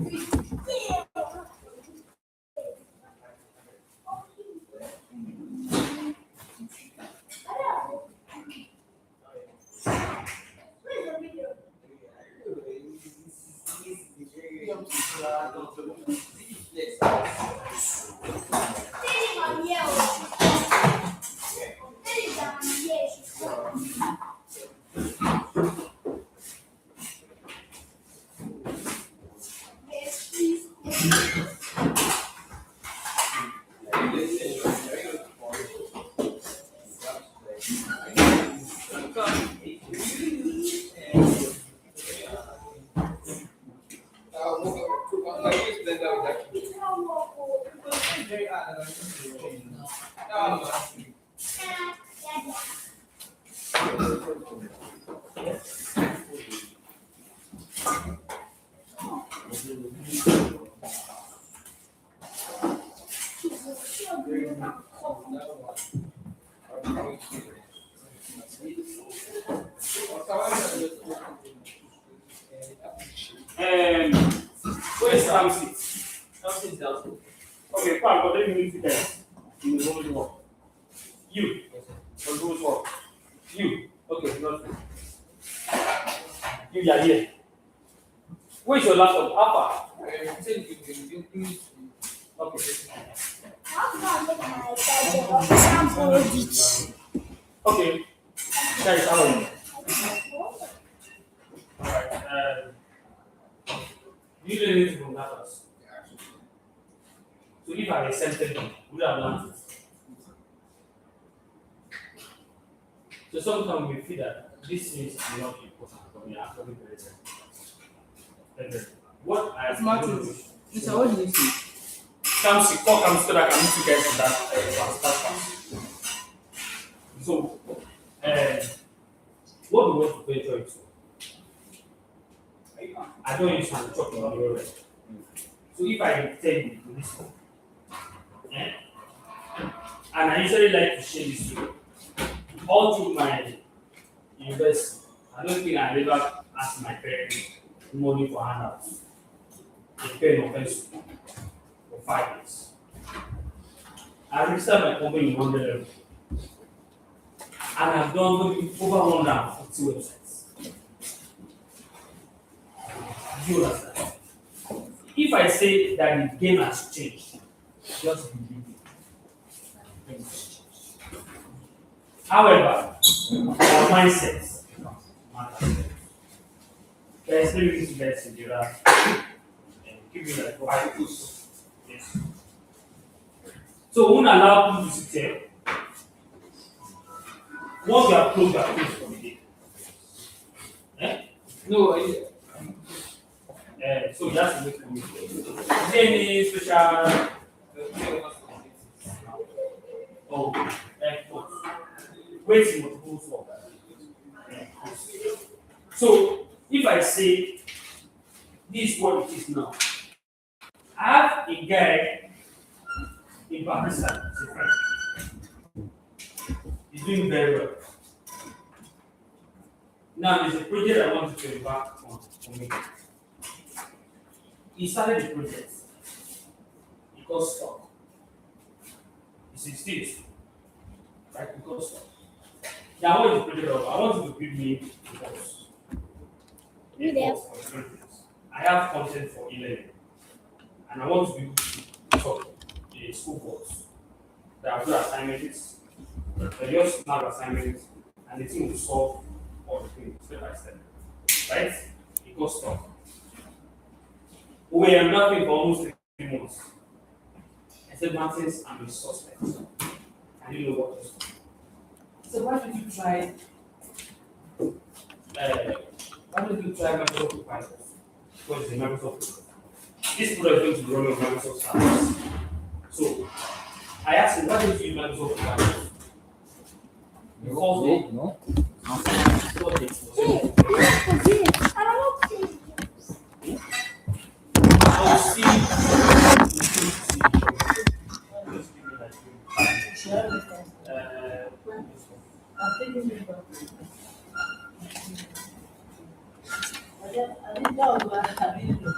Where's Ramsey? Ramsey's down. Okay, fine, but let me meet you guys in the room work. You, on whose work? You, okay, nothing. You are here. Where's your laptop? Alpha. Okay. I'm gonna make my charger sample it. Okay. Guys, how are you? Alright. You didn't need to from that house. So if I accepted you, would have learned it. So sometimes we feel that this is not important for me. Actually, very good. What I It's Martin's. Mr. What do you see? come so that I can meet you guys in that class. So, what do you want to venture into? I don't use to talk about your rest. So if I tell you to listen, and I usually like to share this with you, all through my university, I don't think I ever asked my parents money for handouts, a pen or pencil for 5 years. I registered my company in 100 level, and I've done maybe over 150 websites. Do you understand? If I say that the game has changed, just believe me. The game has changed. However, our mindset matters. There's no reason to get to do that. And give me like 5 years. Yes. So we won't allow people to sit here. Once you have closed your face for the day. No, so you have to wait for me. Is there any special waiting multiple for? So if I say this is what it is now, I have a guy in Pakistan, he's a friend. He's doing very well. Now there's a project I want to embark on for me. He started the project. He got stuck. He succeeded. Right? He got stuck. Now I want the project over. I want you to give me a course. You there? I have content for 11. And I want to be able to talk a school course. There are good assignments. They just snap assignments and the team will solve all the things step by step. Right? It got stuck. We are nothing for almost 3 months. I said, Martins, I'm a suspect. I didn't know what to do. So why don't you try Microsoft Copilot? What is the Microsoft Copilot? This product is going to run on Microsoft servers. So I asked him, why don't you use Microsoft Copilot? Because No. I'll see. Just give me like I think that was what I didn't know.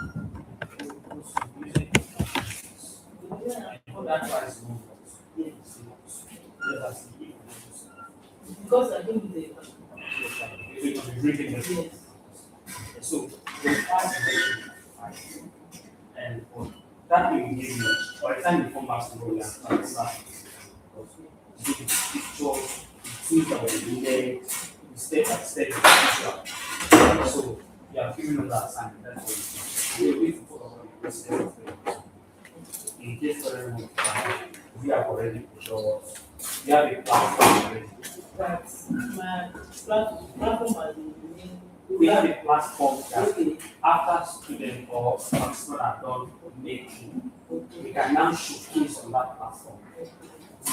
For that price, no. Yes. Let us see. Because I think they It will be written. yes. So the price is very and for that will give you by the time you come back to Royal and start the picture, the things that were needed, the step by step picture. So you are giving us that assignment. That's what you need to follow the process. In case for everyone, we have already sure we have a platform already. But my platform has been We have a platform that okay. after student or participant are done making, we can now showcase on that platform.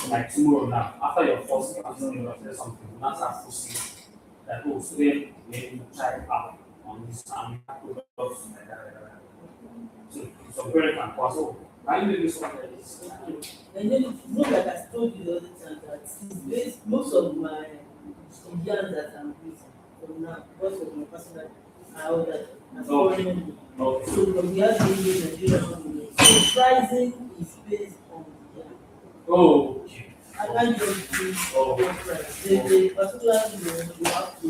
Like tomorrow now, after your first class, you or something, you now start posting that oh student maybe try out on this and we have products like that. So some parent can pass, oh, can you do this one like this? And then look like I told you the other time that it's based, most of my Indians that I'm using for now because of my personal and all that and foreign money. Okay. So but we have the Nigerian money. So pricing is based on India. Oh, okay. I can't just do Oh. one price. There's a particular thing you have to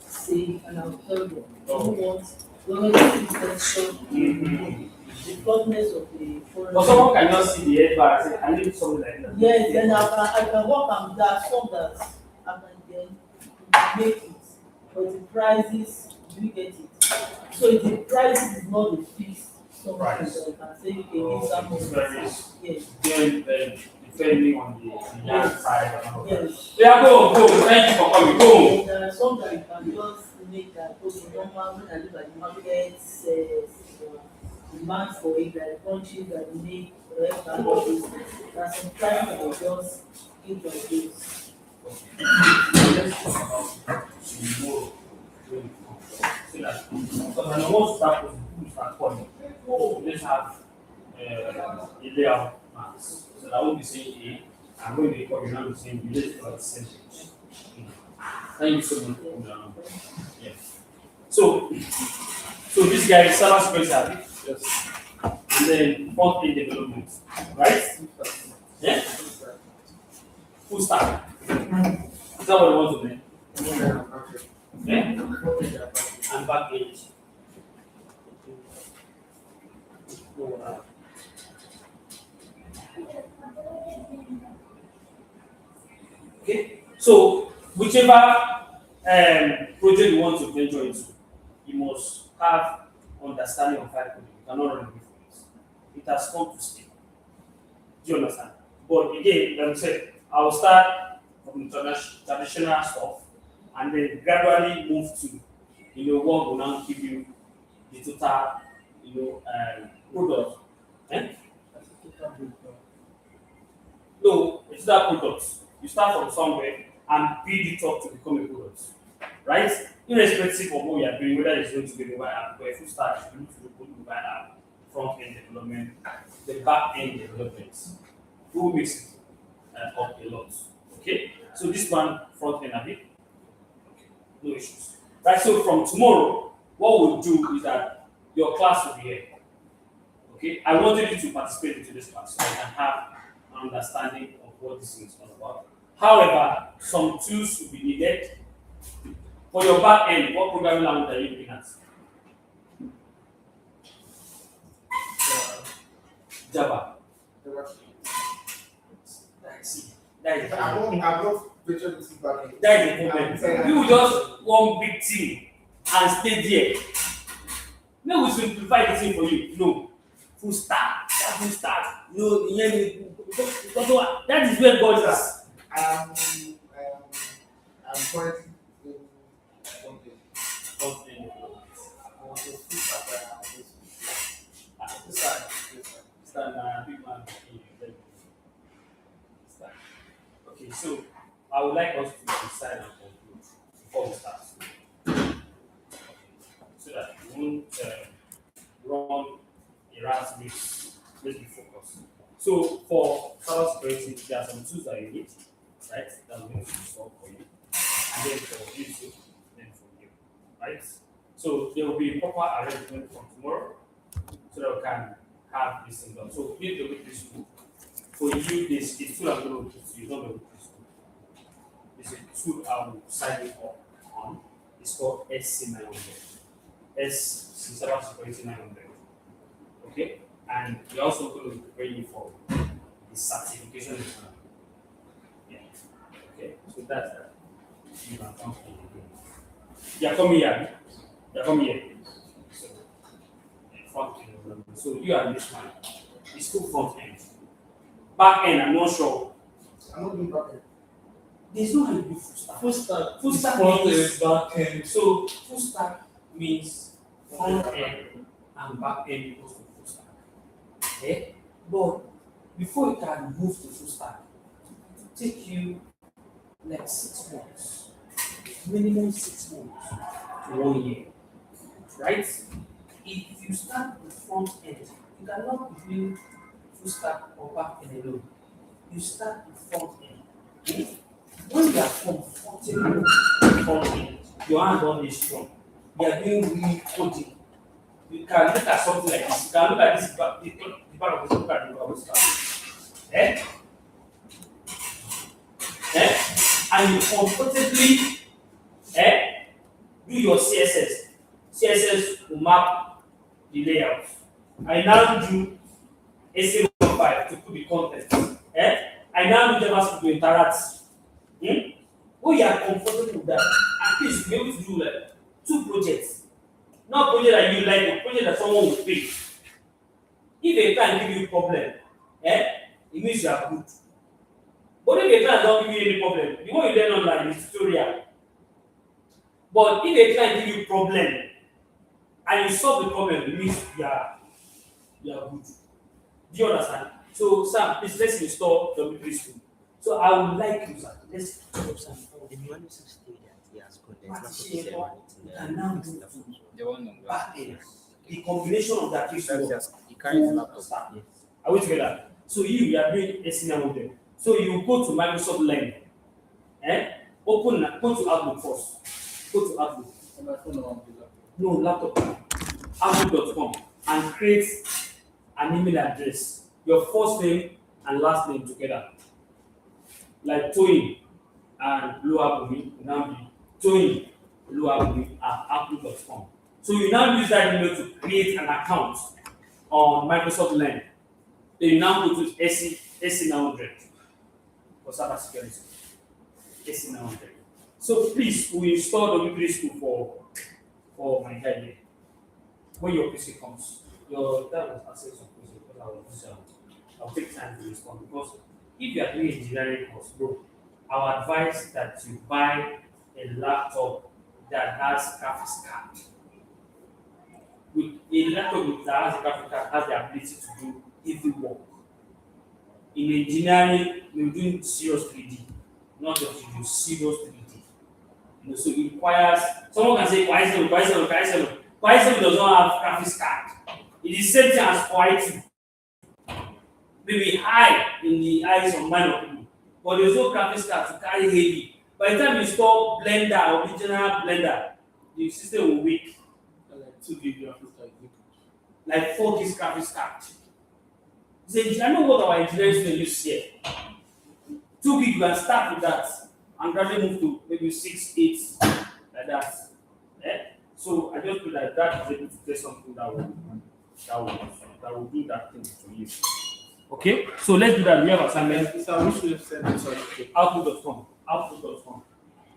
say and I'll tell them. Oh. You want when you section Mm-hmm. the closeness of the foreign But someone can just see the head bar and say, I need something like that. yes, then I can work on that some that I can then make it. But the prices, do you get it? So the price is not the fixed something Price. that I can say, okay, this amount. It's very Yes, depending on the young side and all that. yes. Yeah, go. Thank you for coming. Go. And there are some that you can just make that, okay, normal, when I look at the market, demand for it, like countries that make rest and all those things. There are some prices that will just introduce. Let's talk about tomorrow. So that because when I want to start with people start calling, oh, let's have a layout max. So that won't be saying A, I'm going to call you now be saying B, let's do the same thing. Thank you so much for coming around. Yeah. So this guy is server space habit. Yes. And then front end development. Right? Yeah? Full stack. Is that what you want to learn? Yeah? And back end. Okay? So whichever project you want to venture into, you must have understanding of high coding. You cannot run away from it. It has come to stay. Do you understand? But again, like I said, I will start from the traditional stuff and then gradually move to, what will now give you the total, product. Eh? No, it's that product. You start from somewhere and build it up to become a product. Right? Irrespective of what you are doing, whether it's going to be a mobile app, or if you start, you need to do mobile app, front end development, the back end development. Who makes it up a lot? Okay? So this one, front end, okay? No issues. Right? So from tomorrow, what we'll do is that your class will be here. Okay? I wanted you to participate into this class so you can have an understanding of what this is all about. However, some tools will be needed. For your back end, what programming language are you looking at? Java. That's it. That is the problem. That is the problem. You just one big team and stay there. No, we simplify the thing for you. No. Full stack. That full stack. No, because what? That is where God is. I'm currently in something. Okay. Stand, big man. Stand. Okay, so I would like us to decide and conclude before we start. So that we won't run a rat race. Let's be focused. So for cyber security, there are some tools that you need, right? That we're going to solve for you. then for you to, then for you, right? So there will be a proper arrangement from tomorrow so that we can have this thing done. So with the weekly school, for you, this is tool I'm going to put to you, not the weekly school. It's a tool I will sign you up on. It's called SC900. S Cyber Security 900. Okay? And we're also going to be preparing you for the certification exam. Yeah. Okay, so that's that. You can come here again. Yeah, come here. Yeah, come here. So, front end. So you are this one. It's two front end. Back end, I'm not sure. I'm not doing back end. There's no how you do full stack. Full stack. Full stack Front means end, back end. so full stack means front end and back end equals to full stack. Okay? But before you can move to full stack, it will take you like 6 months. Minimum 6 months to 1 year. Right? If you start with front end, you cannot be doing full stack or back end alone. You start with front end. Okay? When you are comfortable with front end, your hand on is strong. You are doing real coding. You can look at something like this. You can look at this the part of this, look at the part of this. Eh? Eh? And you comfortably do your CSS. CSS will map the layout. I now do SA5 to put the content. I now do JavaScript to interact. When you are comfortable with that, at least you be able to do like 2 projects. Not project that you like, a project that someone will pay. If a client give you a problem, it means you are good. But if a client don't give you any problem, the one you learn online is tutorial. But if a client give you problem and you solve the problem, it means you are good. Do you understand? So Sam, please let's install W3 School. So I would like you, sir. Let's talk Sam. The manual state that he has got, there's What not is to here say for? on it in You can now move to The one on back end. The combination of that is He carries laptop. Yes. Are we together? So you are doing SNL with them. So you go to Microsoft Learn. Go to Outlook first. Go to Outlook. On my phone or on the laptop. No, laptop. Outlook.com and create an email address. Your first name and last name together. Like Toyin and Luabumi will now be Toyin Luabumi at Outlook.com. So you now use that email to create an account on Microsoft Learn. Then you now go to SC900 for cybersecurity. SC900. So please, we install the W3 School for my guy here. When your PC comes, that was access on PC because I'll take time to respond because if you are doing engineering course, bro, I would advise that you buy a laptop that has graphics card. With a laptop that has a graphics card has the ability to do heavy work. In engineering, we're doing serious 3D, not just to do serious 3D. So it requires someone can say Y7 does not have graphics card. It is same thing as Y2. Maybe high in the eyes of minor people, but there's no graphics card to carry heavy. By the time you install Blender or original Blender, the system will weak. Like 2 gig graphics card. Like 4 gigs graphics card. So I know what our engineering students use here. 2 gig, you can start with that and gradually move to maybe 6, 8, like that. So I just feel like that is able to get something that will do that thing for you. Okay, so let's do that. We have assignment. It's a wish list send sorry. Outlook.com. Outlook.com.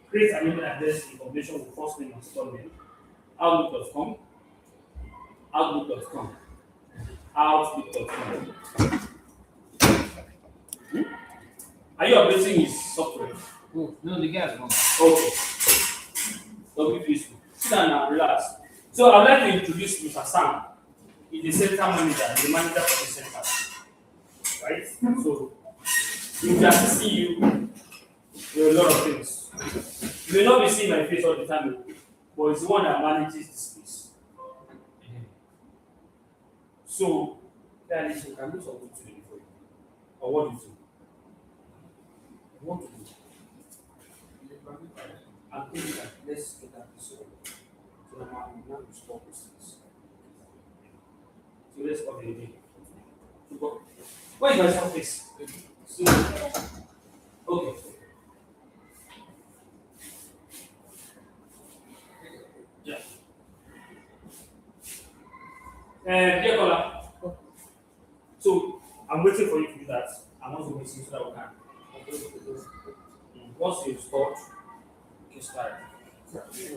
Create an email address information with first name and surname. Outlook.com. Outlook.com. Outlook.com. Are you updating his software? Oh, no, the gas one. Okay. Don't be peaceful. Sit down now, relax. So I'd like to introduce Mr. Sam. He's the center manager, the manager for the center. Right? So if we are assisting you, there are a lot of things. You may not be seeing my face all the time, but it's the one that manages this place. So, can do something today for you. Or what do you think? What to do? I'm thinking that let's get that this one. So now we stop this. So let's call it a day. Where is my surface? So, okay. Yeah. Dear caller, so I'm waiting for you to do that. I'm also waiting so that we can. Once you've stopped, you can start. We'll give you.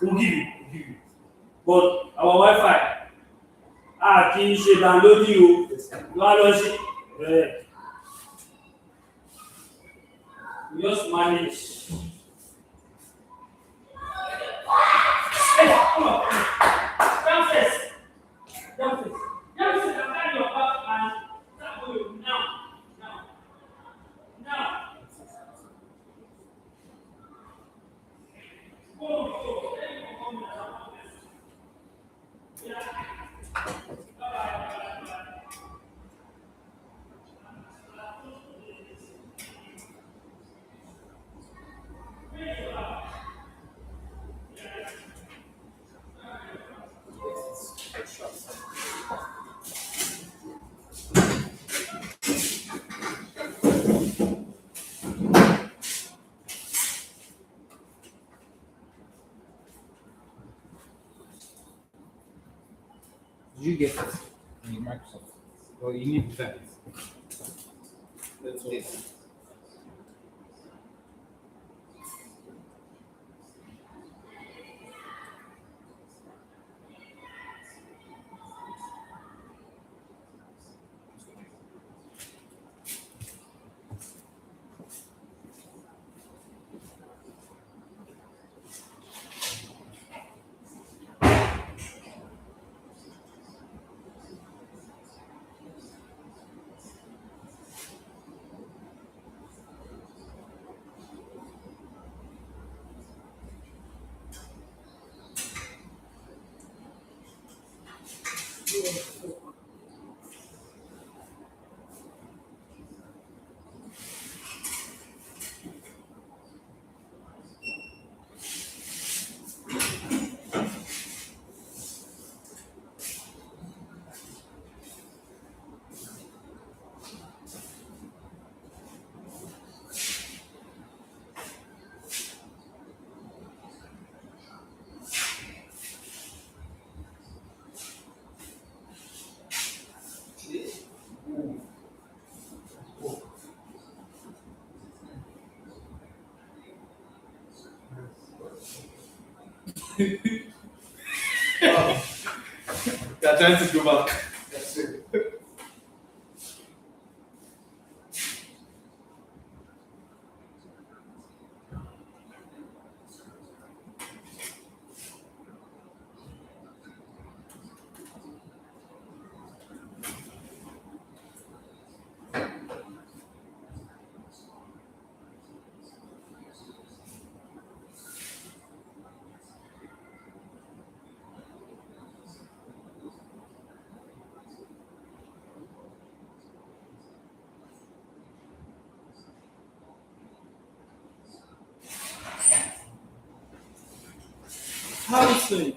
We'll give you. But our Wi-Fi, kì í ṣe downloading o. Wá lọ ṣe. We just manage. Hey, come on. Downstairs. Downstairs. Downstairs, I'm carrying your bag and start going now. Now. Now. Go, go. Let me come now. Yeah. Did you get it? In Microsoft. Or you need that. That's all. This. They're trying to go back. Housing.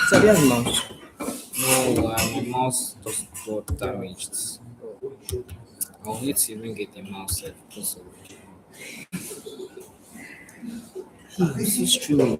Sabia's mouse. No, my mouse just got damaged. I'll need to even get a mouse set because of This is true.